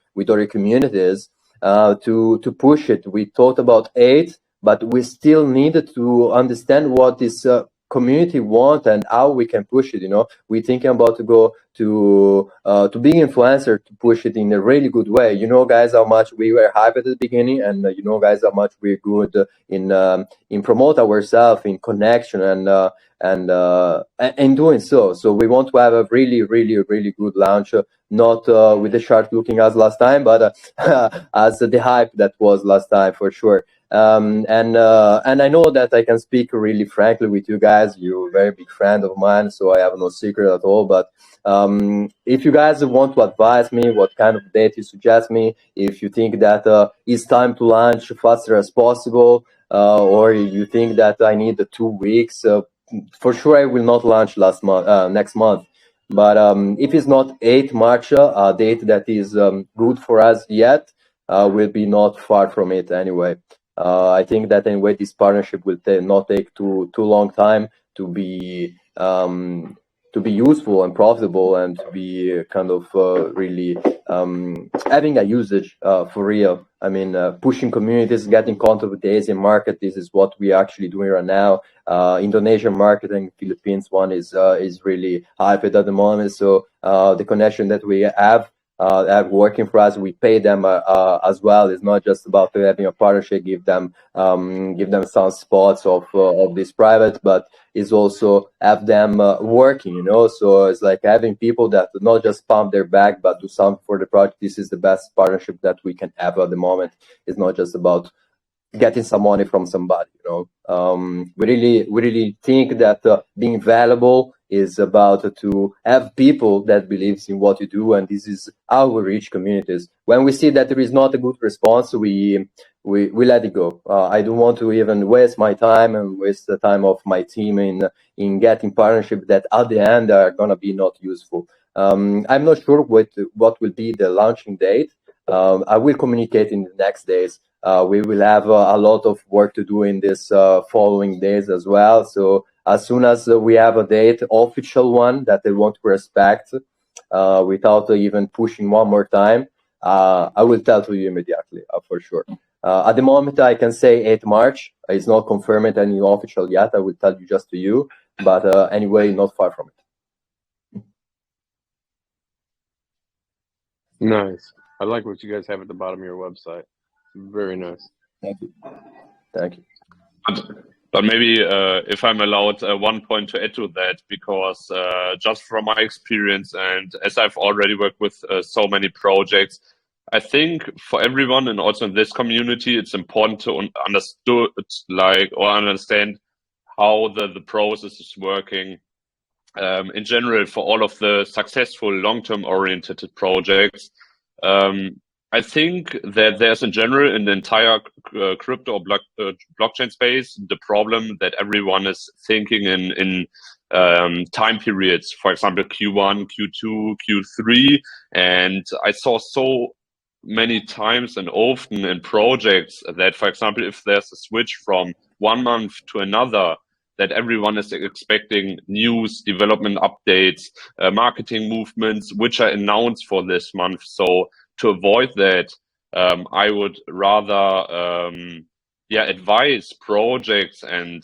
communities. To push it. We thought about 8, but we still needed to understand what is community want and how we can push it. We're thinking about to go to being influencer to push it in a really good way. Guys, how much we were hyped at the beginning, and guys, how much we're good in promote ourselves, in connection, and doing so. So we want to have a really, really, really good launch, not with the shark looking as last time, but as the hype that was last time for sure. And I know that I can speak really frankly with you guys. You're a very big friend of mine, so I have no secret at all. But if you guys want to advise me, what kind of date you suggest me, if you think that it's time to launch faster as possible, or you think that I need 2 weeks, for sure I will not launch next month. But if it's not 8 March, a date that is good for us yet, will be not far from it anyway. I think that anyway this partnership will not take too long time to be useful and profitable, and to be kind of really having a usage for real. I mean, pushing communities, getting content with the Asian market. This is what we are actually doing right now. Indonesian marketing, Philippines one is really hyped at the moment. So the connection that we have working for us, we pay them as well. It's not just about having a partnership, give them some spots of this private, but it's also have them working, So it's like having people that not just pump their back, but do something for the project. This is the best partnership that we can have at the moment. It's not just about getting some money from somebody, we really think that being valuable is about to have people that believes in what you do, and this is how we reach communities. When we see that there is not a good response, we let it go. I don't want to even waste my time and waste the time of my team in getting partnership that at the end are gonna be not useful. I'm not sure what will be the launching date. I will communicate in the next days. We will have a lot of work to do in this following days as well. So as soon as we have a date, official one that they want to respect, without even pushing one more time, I will tell to you immediately, for sure. At the moment, I can say 8 March. It's not confirmed any official yet. I will tell you just to you, but anyway, not far from it. Nice. I like what you guys have at the bottom of your website. Very nice. Thank you. Thank you. But maybe if I'm allowed one point to add to that, because just from my experience and as I've already worked with so many projects, I think for everyone and also in this community, it's important to understand how the process is working. In general, for all of the successful long-term oriented projects, I think that there's in general in the entire crypto or blockchain space the problem that everyone is thinking in time periods, for example, Q1, Q2, Q3. And I saw so many times and often in projects that, for example, if there's a switch from 1 month to another, that everyone is expecting news, development updates, marketing movements, which are announced for this month. So to avoid that, I would rather advise projects, and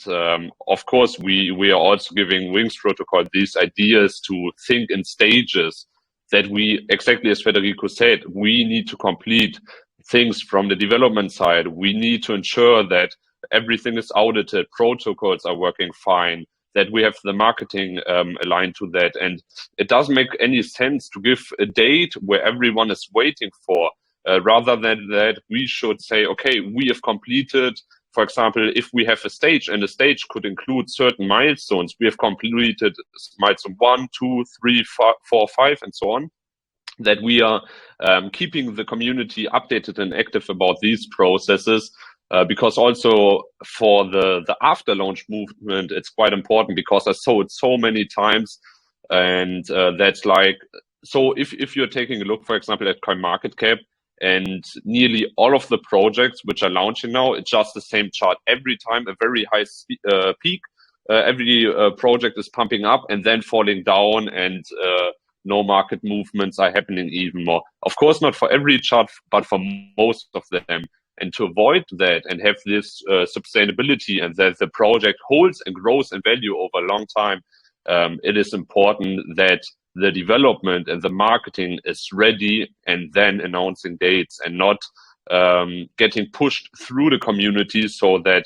of course we are also giving WingsProtocol these ideas to think in stages, that we, exactly as Federico said, we need to complete things from the development side. We need to ensure that everything is audited, protocols are working fine, that we have the marketing aligned to that. And it doesn't make any sense to give a date where everyone is waiting for, rather than that we should say, okay, we have completed, for example, if we have a stage, and a stage could include certain milestones, we have completed milestone 1, 2, 3, 4, 5, and so on, that we are keeping the community updated and active about these processes. Because also for the after launch movement, it's quite important, because I saw it so many times. And that's like, so if you're taking a look, for example, at CoinMarketCap, and nearly all of the projects which are launching now, it's just the same chart every time, a very high peak. Every project is pumping up and then falling down, and no market movements are happening even more. Of course, not for every chart, but for most of them. And to avoid that and have this sustainability and that the project holds and grows in value over a long time, it is important that the development and the marketing is ready and then announcing dates, and not getting pushed through the community, so that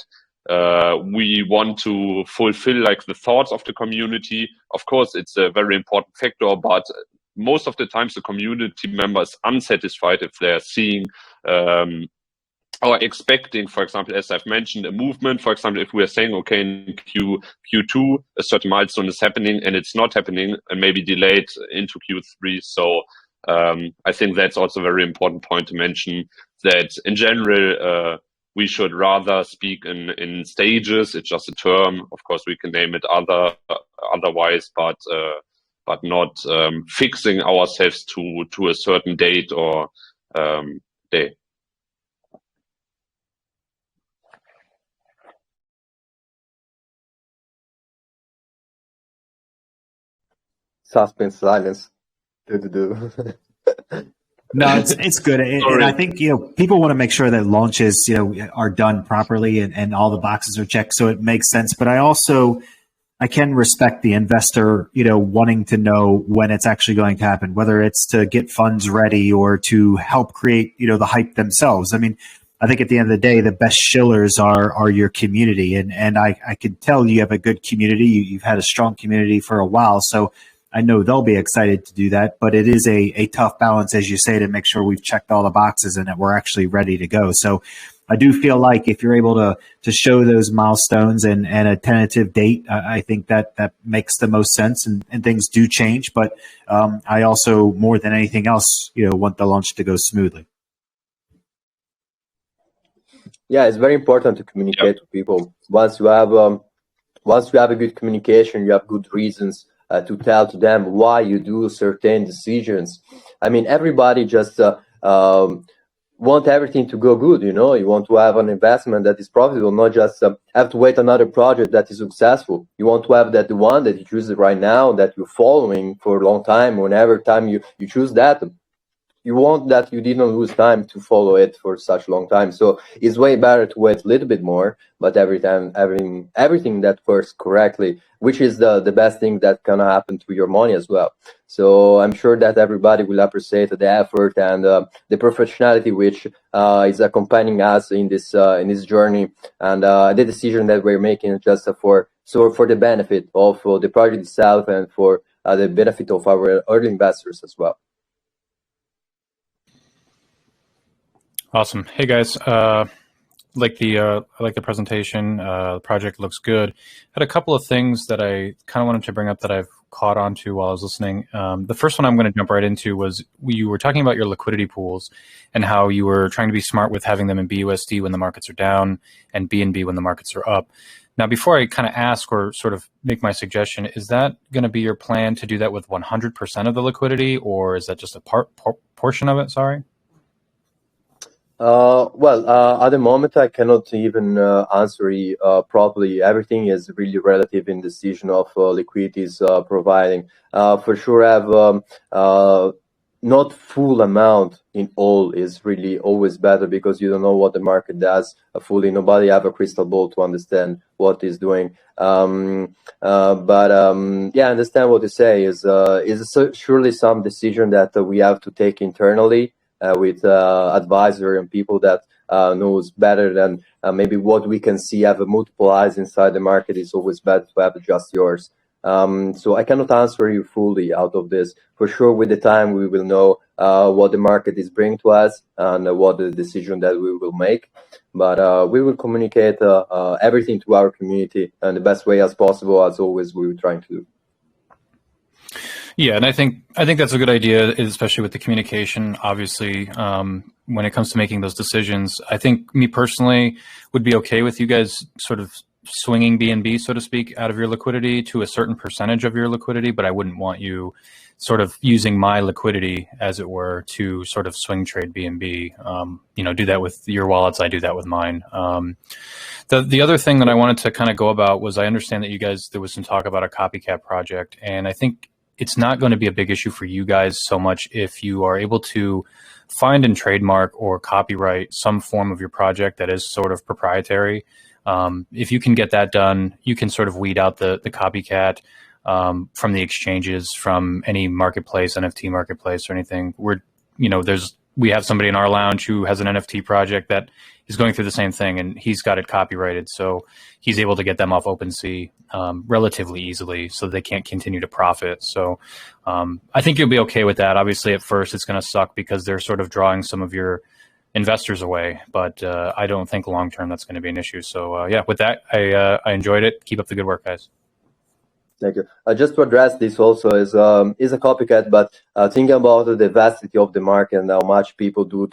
we want to fulfill like the thoughts of the community. Of course, it's a very important factor, but most of the times the community members unsatisfied if they're seeing or expecting, for example, as I've mentioned, a movement. For example, if we are saying, okay, in Q2, a certain milestone is happening and it's not happening and maybe delayed into Q3. So I think that's also a very important point to mention, that in general, we should rather speak in stages. It's just a term. Of course, we can name it otherwise, but not fixing ourselves to a certain date or day. Suspense, silence. No, it's good. And I think, people want to make sure that launches, are done properly and all the boxes are checked. So it makes sense. But I can respect the investor, wanting to know when it's actually going to happen, whether it's to get funds ready or to help create, the hype themselves. I mean, I think at the end of the day, the best shillers are your community. And I could tell you have a good community. You've had a strong community for a while. So I know they'll be excited to do that, but it is a tough balance, as you say, to make sure we've checked all the boxes and that we're actually ready to go. So I do feel like if you're able to show those milestones and a tentative date, I think that makes the most sense, and things do change. But I also, more than anything else, want the launch to go smoothly. Yeah, it's very important to communicate to people. Once you have a good communication, you have good reasons to tell to them why you do certain decisions. I mean, everybody just want everything to go good. You want to have an investment that is profitable, not just have to wait another project that is successful. You want to have that the one that you choose right now, that you're following for a long time. Whenever time you choose that, you want that you didn't lose time to follow it for such a long time. So it's way better to wait a little bit more, but every time everything that works correctly, which is the best thing that can happen to your money as well. So I'm sure that everybody will appreciate the effort and the professionality which is accompanying us in this journey, and the decision that we're making just for the benefit of the project itself and for the benefit of our early investors as well. Awesome. Hey guys, I like the presentation. The project looks good. Had a couple of things that I kind of wanted to bring up that I've caught on to while I was listening. The first one I'm going to jump right into was you were talking about your liquidity pools and how you were trying to be smart with having them in BUSD when the markets are down and BNB when the markets are up. Now, before I kind of ask or sort of make my suggestion, is that going to be your plan to do that with 100% of the liquidity, or is that just a portion of it? Sorry. At the moment, I cannot even answer properly. Everything is really relative in decision of liquidities providing. For sure, have not full amount in all is really always better, because you don't know what the market does fully. Nobody have a crystal ball to understand what it's doing. Yeah, I understand what you say. Is surely some decision that we have to take internally. With advisor and people that knows better than maybe what we can see, have multiple eyes inside the market. Is always better to have just yours. So I cannot answer you fully out of this. For sure, with the time we will know what the market is bringing to us and what the decision that we will make. But we will communicate everything to our community in the best way as possible, as always we were trying to do. Yeah, and I think that's a good idea, especially with the communication. Obviously, when it comes to making those decisions, I think me personally would be okay with you guys sort of swinging BNB, so to speak, out of your liquidity to a certain percentage of your liquidity, but I wouldn't want you sort of using my liquidity, as it were, to sort of swing trade BNB. Do that with your wallets. I do that with mine. The other thing that I wanted to kind of go about was, I understand that there was some talk about a copycat project, and I think it's not going to be a big issue for you guys so much if you are able to find and trademark or copyright some form of your project that is sort of proprietary. If you can get that done, you can sort of weed out the copycat from the exchanges, from any marketplace, NFT marketplace or anything. We have somebody in our lounge who has an NFT project that is going through the same thing, and he's got it copyrighted. So he's able to get them off OpenSea relatively easily, so they can't continue to profit. So I think you'll be okay with that. Obviously, at first, it's going to suck because they're sort of drawing some of your investors away, but I don't think long term that's going to be an issue. So yeah, with that, I enjoyed it. Keep up the good work, guys. Thank you. Just to address this also is a copycat, but thinking about the vastity of the market and how much people do,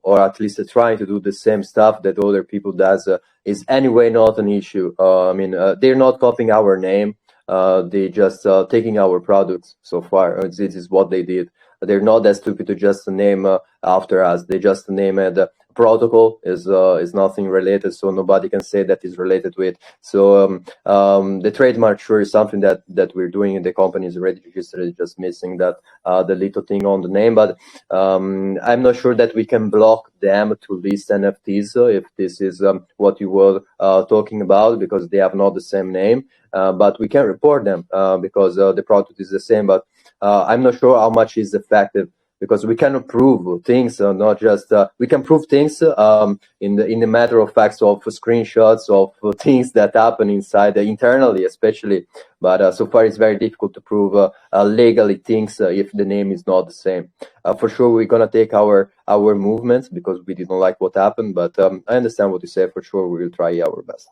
or at least trying to do the same stuff that other people does is anyway not an issue. They're not copying our name. They just taking our products so far. This is what they did. They're not that stupid to just name after us. They just name it. Protocol is nothing related, so nobody can say that is related to it. So the trademark sure is something that we're doing, and the company is already registered, just missing that the little thing on the name. But I'm not sure that we can block them to list NFTs if this is what you were talking about, because they have not the same name. But we can report them because the product is the same. But I'm not sure how much is effective, because we cannot prove things, not just we can prove things in the matter of facts of screenshots of things that happen inside internally, especially. But so far, it's very difficult to prove legally things if the name is not the same. For sure, we're gonna take our movements because we didn't like what happened. But I understand what you say. For sure, we will try our best.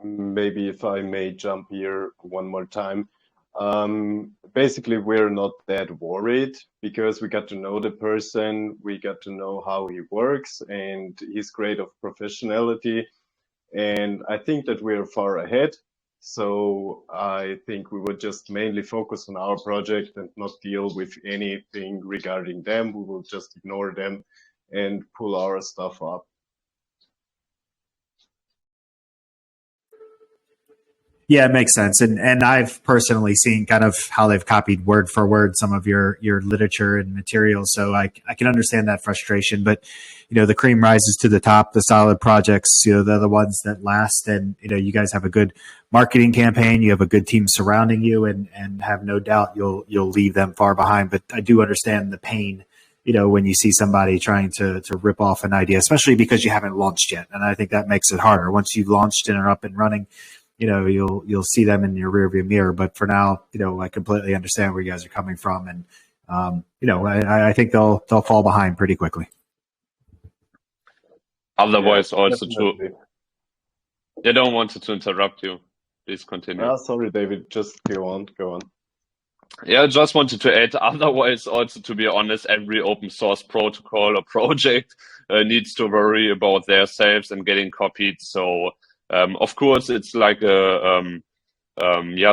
Maybe if I may jump here one more time. Basically, we're not that worried because we got to know the person, we got to know how he works, and he's great of professionality. And I think that we're far ahead. So I think we would just mainly focus on our project and not deal with anything regarding them. We will just ignore them and pull our stuff up. Yeah, it makes sense. And I've personally seen kind of how they've copied word for word some of your literature and materials. So I can understand that frustration, but the cream rises to the top. The solid projects, they're the ones that last. And, you guys have a good marketing campaign. You have a good team surrounding you, and have no doubt you'll leave them far behind. But I do understand the pain, when you see somebody trying to rip off an idea, especially because you haven't launched yet. And I think that makes it harder. Once you've launched and are up and running, you'll see them in your rearview mirror. But for now, I completely understand where you guys are coming from, and I think they'll fall behind pretty quickly. Otherwise, Yeah, also definitely. they don't want to interrupt you. Please continue. Sorry, David. Just go on. Yeah, I just wanted to add, otherwise, also, to be honest, every open source protocol or project needs to worry about themselves and getting copied. So, of course, it's like a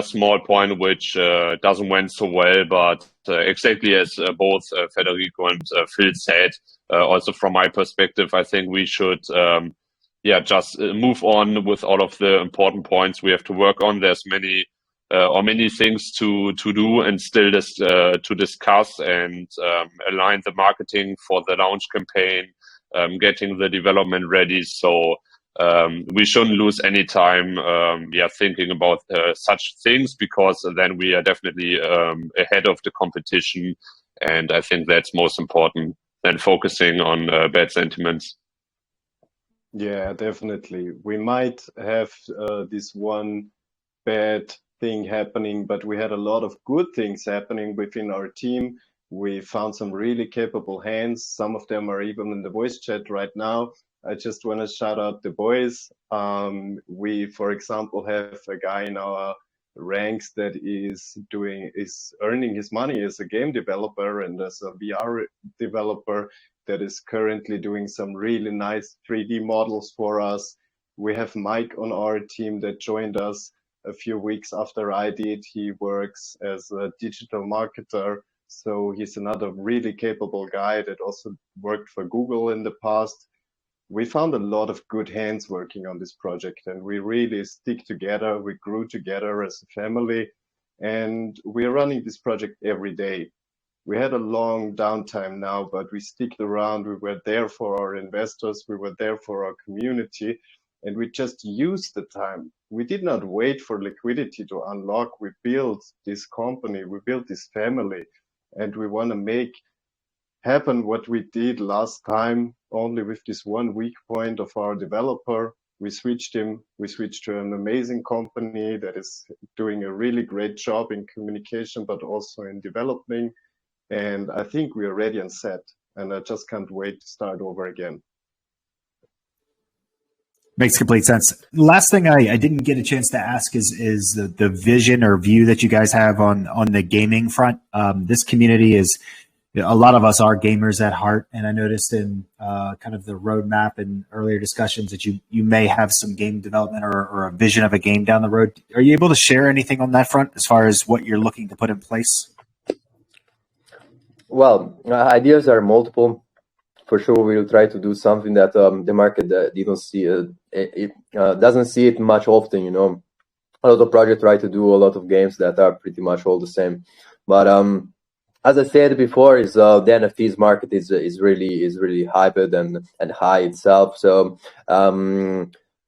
small point which doesn't went so well, but exactly as both Federico and Phil said, also from my perspective, I think we should just move on with all of the important points we have to work on. There's many things to do and still to discuss and align the marketing for the launch campaign, getting the development ready. So we shouldn't lose any time thinking about such things, because then we are definitely ahead of the competition, and I think that's most important than focusing on bad sentiments. Yeah, definitely. We might have this one bad thing happening, but we had a lot of good things happening within our team. We found some really capable hands. Some of them are even in the voice chat right now. I just want to shout out the boys. We, for example, have a guy in our ranks that is earning his money as a game developer and as a VR developer that is currently doing some really nice 3D models for us. We have Mike on our team that joined us a few weeks after I did. He works as a digital marketer. So he's another really capable guy that also worked for Google in the past. We found a lot of good hands working on this project, and we really stick together. We grew together as a family, and we're running this project every day. we had a long downtime now, but we sticked around. We were there for our investors. We were there for our community, and we just used the time. We did not wait for liquidity to unlock. We built this company. We built this family, and we want to make happen what we did last time, only with this one weak point of our developer. We switched to an amazing company that is doing a really great job in communication, but also in developing. And I think we are ready and set. And I just can't wait to start over again. Makes complete sense. Last thing I didn't get a chance to ask is the vision or view that you guys have on the gaming front. This community is, a lot of us are gamers at heart, and I noticed in kind of the roadmap and earlier discussions that you may have some game development or a vision of a game down the road. Are you able to share anything on that front as far as what you're looking to put in place? Well, ideas are multiple. For sure, we'll try to do something that the market didn't see. It doesn't see it much often. You know, a lot of projects try to do a lot of games that are pretty much all the same. But as I said before, is the NFTs market is really hyped and high itself. So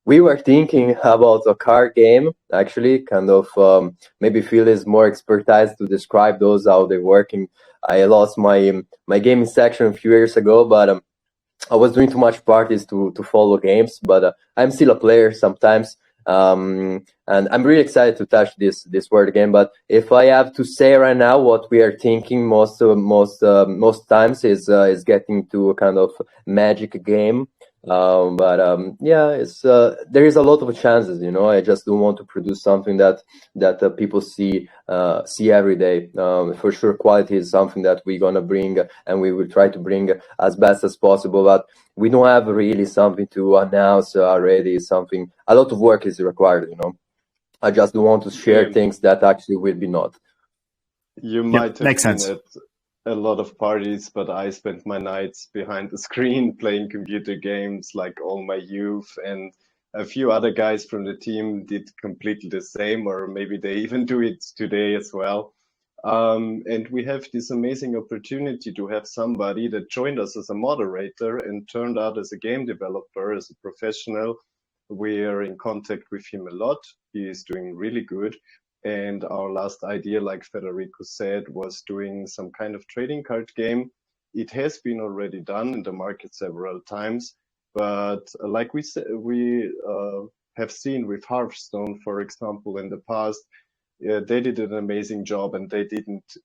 we were thinking about a card game, actually, kind of maybe Phil is more expertise to describe those, how they're working. I lost my gaming section a few years ago, but I was doing too much parties to follow games. But I'm still a player sometimes, and I'm really excited to touch this word again. But if I have to say right now, what we are thinking most times is getting to a kind of magic game. Yeah, it's there is a lot of chances, you know. I just don't want to produce something that people see every day. For sure, quality is something that we're gonna bring, and we will try to bring as best as possible. But we don't have really something to announce already. Something, a lot of work is required, you know. I just don't want to share things that actually will be not. You might have makes been sense. at a lot of parties, but I spent my nights behind the screen playing computer games like all my youth, and a few other guys from the team did completely the same, or maybe they even do it today as well. And we have this amazing opportunity to have somebody that joined us as a moderator and turned out as a game developer, as a professional. We're in contact with him a lot. He is doing really good. And our last idea, like Federico said, was doing some kind of trading card game. It has been already done in the market several times, but like we said, we have seen with Hearthstone, for example, in the past, they did an amazing job, and they didn't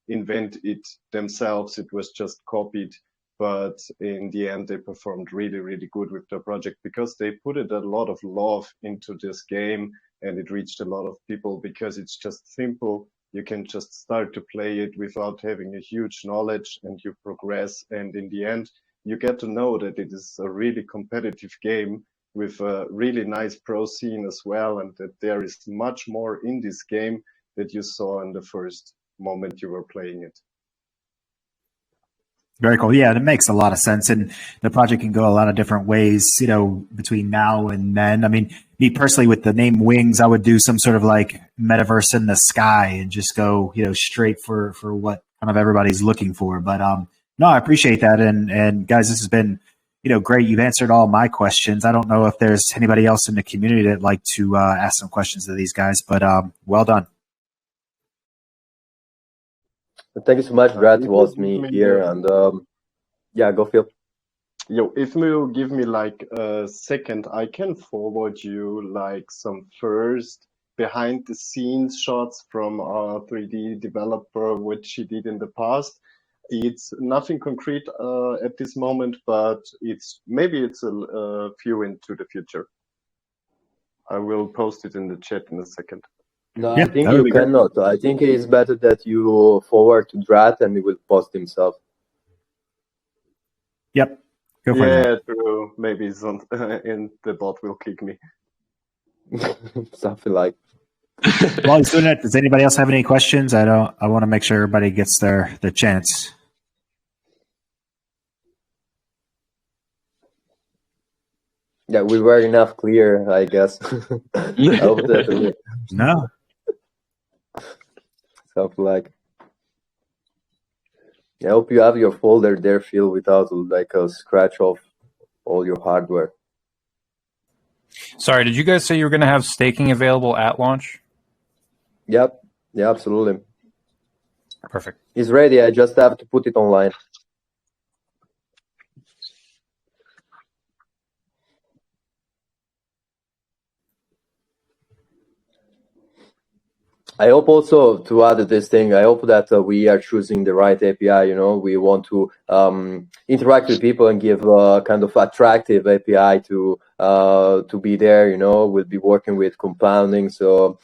invent it themselves. It was just copied. But in the end, they performed really, really good with the project because they put a lot of love into this game, and it reached a lot of people because it's just simple. You can just start to play it without having a huge knowledge, and you progress. And in the end, you get to know that it is a really competitive game with a really nice pro scene as well, and that there is much more in this game that you saw in the first moment you were playing it. Very cool. Yeah, and it makes a lot of sense. And the project can go a lot of different ways, you know, between now and then. I mean, me personally, with the name Wings, I would do some sort of like metaverse in the sky and just go, you know, straight for what kind of everybody's looking for. But no, I appreciate that. And guys, this has been, you know, great. You've answered all my questions. I don't know if there's anybody else in the community that'd like to ask some questions to these guys, but well done. Thank you so much, Brad, was me here, and yeah, go Phil. Yo, if you give me like a second, I can forward you like some first behind the scenes shots from our 3D developer, which he did in the past. It's nothing concrete at this moment, but maybe it's a few into the future. I will post it in the chat in a second. No, yeah, I think you cannot. I think it is better that you forward to Drat and he will post himself. Yep. Go for it. Yeah, true. Maybe and the bot will kick me. Something like. While he's doing it, does anybody else have any questions? I want to make sure everybody gets their chance. Yeah, we were enough clear, I guess. No. Something like. I hope you have your folder there, Phil, without like a scratch off all your hardware. Sorry, did you guys say you were going to have staking available at launch? Yep. Yeah, absolutely. Perfect. It's ready. I just have to put it online. I hope also to add this thing, I hope that we are choosing the right API. You know, we want to interact with people and give kind of attractive API to be there. You know, we'll be working with compounding, so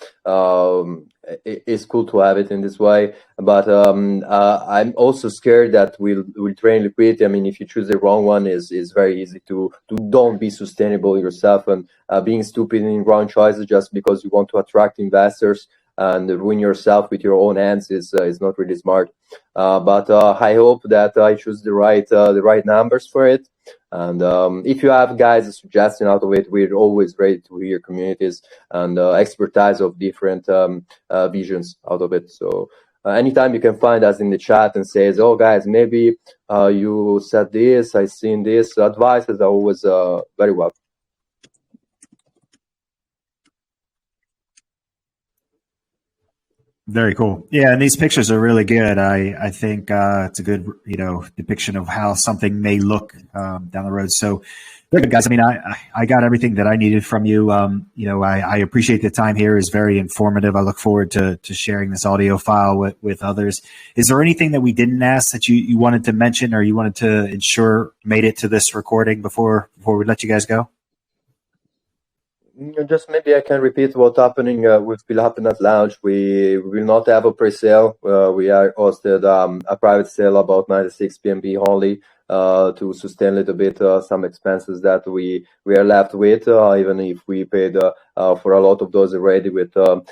it's cool to have it in this way. But I'm also scared that we'll drain liquidity. I mean, if you choose the wrong one, is very easy to don't be sustainable yourself and being stupid in wrong choices just because you want to attract investors and ruin yourself with your own hands is not really smart. But I hope that I choose the right numbers for it. And if you have guys a suggestion out of it, we're always ready to hear communities and expertise of different visions out of it. So anytime you can find us in the chat and says, "Oh guys, maybe you said this, I seen this," advices are always very welcome. Very cool. Yeah, and these pictures are really good. I think it's a good depiction of how something may look down the road. So, very good, guys. I mean, I got everything that I needed from you. I appreciate the time here. Is very informative. I look forward to sharing this audio file with others. Is there anything that we didn't ask that you wanted to mention or you wanted to ensure made it to this recording before we let you guys go? Just maybe I can repeat what's happening with Will Happiness Lounge. We will not have a pre-sale. We are hosted a private sale about 96 BNB only to sustain a little bit some expenses that we are left with, even if we paid for a lot of those already with all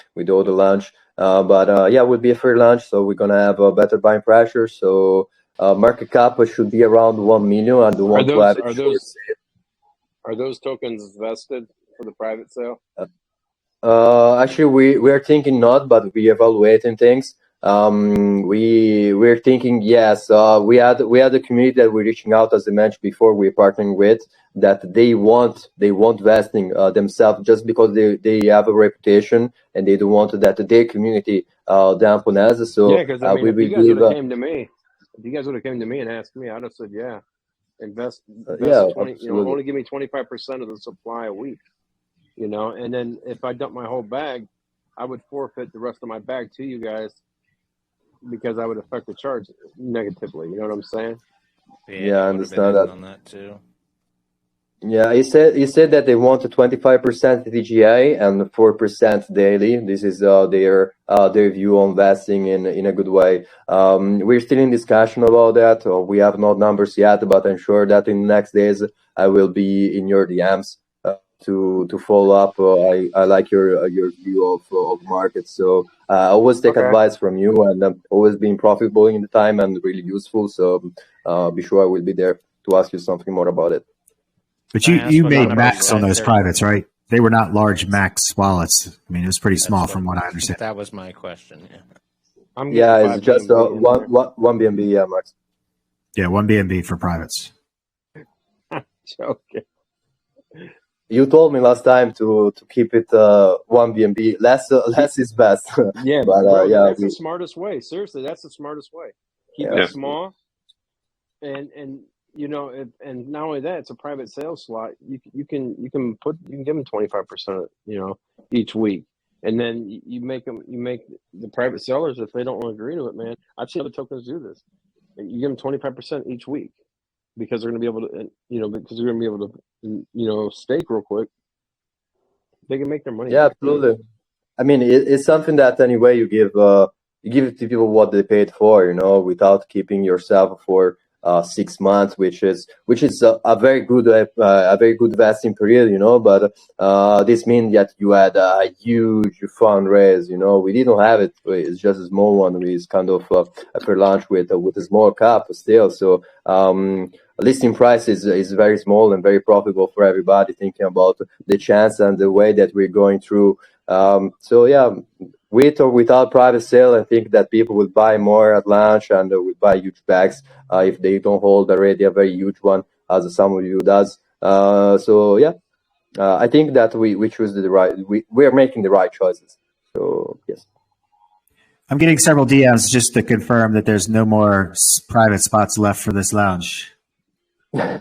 the launch. But it will be a free launch, so we're gonna have a better buying pressure. So market cap should be around 1 million. I don't want to have it short sale. Are those tokens vested for the private sale? Actually, we are thinking not, but we evaluating things. We're thinking yes. We had a community that we're reaching out, as I mentioned before. We're partnering with that they want vesting themselves just because they have a reputation and they don't want that their community dampen us. So yeah, because I mean, if you guys would have came to me, and asked me, I'd have said yeah, invest 20. Only give me 25% of the supply a week. And then if I dump my whole bag, I would forfeit the rest of my bag to you guys because I would affect the charge negatively. You know what I'm saying? Yeah, I understand that. On that too. Yeah, he said that they want a 25% DGA and 4% daily. This is their view on vesting in a good way. We're still in discussion about that. We have not numbers yet, but I'm sure that in the next days I will be in your DMs. To follow up. I like your view of markets. So I always take advice from you, and I've always been profitable in the time and really useful. So be sure I will be there to ask you something more about it. But you made max on those privates, right? They were not large max wallets. I mean, it was pretty small from what I understand. That was my question. Yeah, it's just one BNB, yeah, Max. Yeah, 1 BNB for privates. Okay. You told me last time to keep it 1 BNB. Less is best. Yeah, but bro, that's the smartest way. Seriously, that's the smartest way. Keep it small, and and not only that, it's a private sales slot. You can give them 25%, each week, and then you make the private sellers, if they don't agree to it, man. I've seen other tokens do this. You give them 25% each week. Because they're going to be able to, stake real quick. They can make their money. Yeah, absolutely. I mean, it's something that anyway you give to people what they paid for, without keeping yourself for 6 months, which is a very good vesting period, But this means that you had a huge fundraise, We didn't have it. It's just a small one. It's kind of after launch with a small cap still. So listing price is very small and very profitable for everybody thinking about the chance and the way that we're going through. So yeah, with or without private sale, I think that people will buy more at launch and will buy huge bags if they don't hold already a very huge one, as some of you does. So yeah, I think that we choose the right. We are making the right choices. So yes. I'm getting several DMs just to confirm that there's no more private spots left for this lounge. Yeah,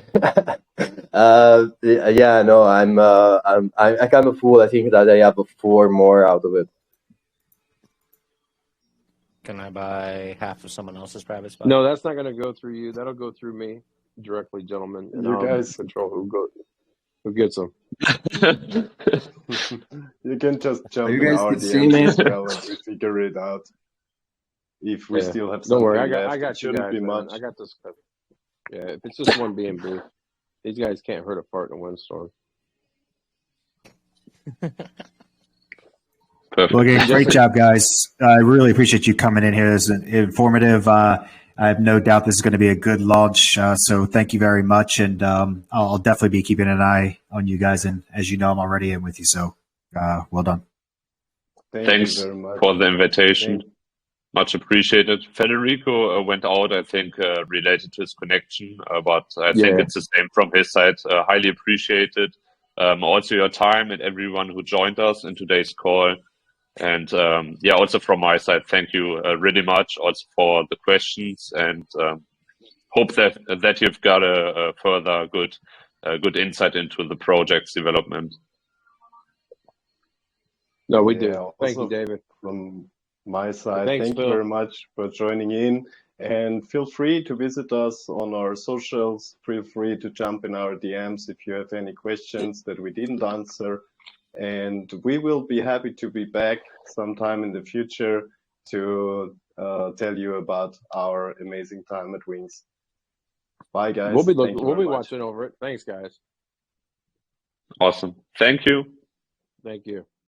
no, I'm kind of fool. I think that I have 4 more out of it. Can I buy half of someone else's private spot? No, that's not going to go through you. That'll go through me directly, gentlemen. And You I'll guys- control who gets them. You can just jump You in guys our can see DMs me? as well, and we figure it out. If we Yeah. still have Don't something worry, left, I it got you shouldn't guys, be man. much. I got this covered. Yeah, if it's just one B&B, these guys can't hurt a fart in a windstorm. Perfect. Well, again, great job, guys. I really appreciate you coming in here. This is informative. I have no doubt this is going to be a good launch. So thank you very much. And I'll definitely be keeping an eye on you guys. And as you know, I'm already in with you. So well done. Thanks you very much. for the invitation. Thank- Much appreciated. Federico went out, I think, related to his connection, but I think Yeah. it's the same from his side. Highly appreciated. Also your time and everyone who joined us in today's call. And yeah, also from my side, thank you really much also for the questions, and hope that you've got a further good insight into the project's development. No, we Yeah, do. Thank you, also David. From my side, Thanks, thank Phil. you very much for joining in. And feel free to visit us on our socials. Feel free to jump in our DMs if you have any questions that we didn't answer. And we will be happy to be back sometime in the future to tell you about our amazing time at Wings. Bye, guys. We'll be Thank you very much. watching over it. Thanks, guys. Awesome. Thank you. Thank you.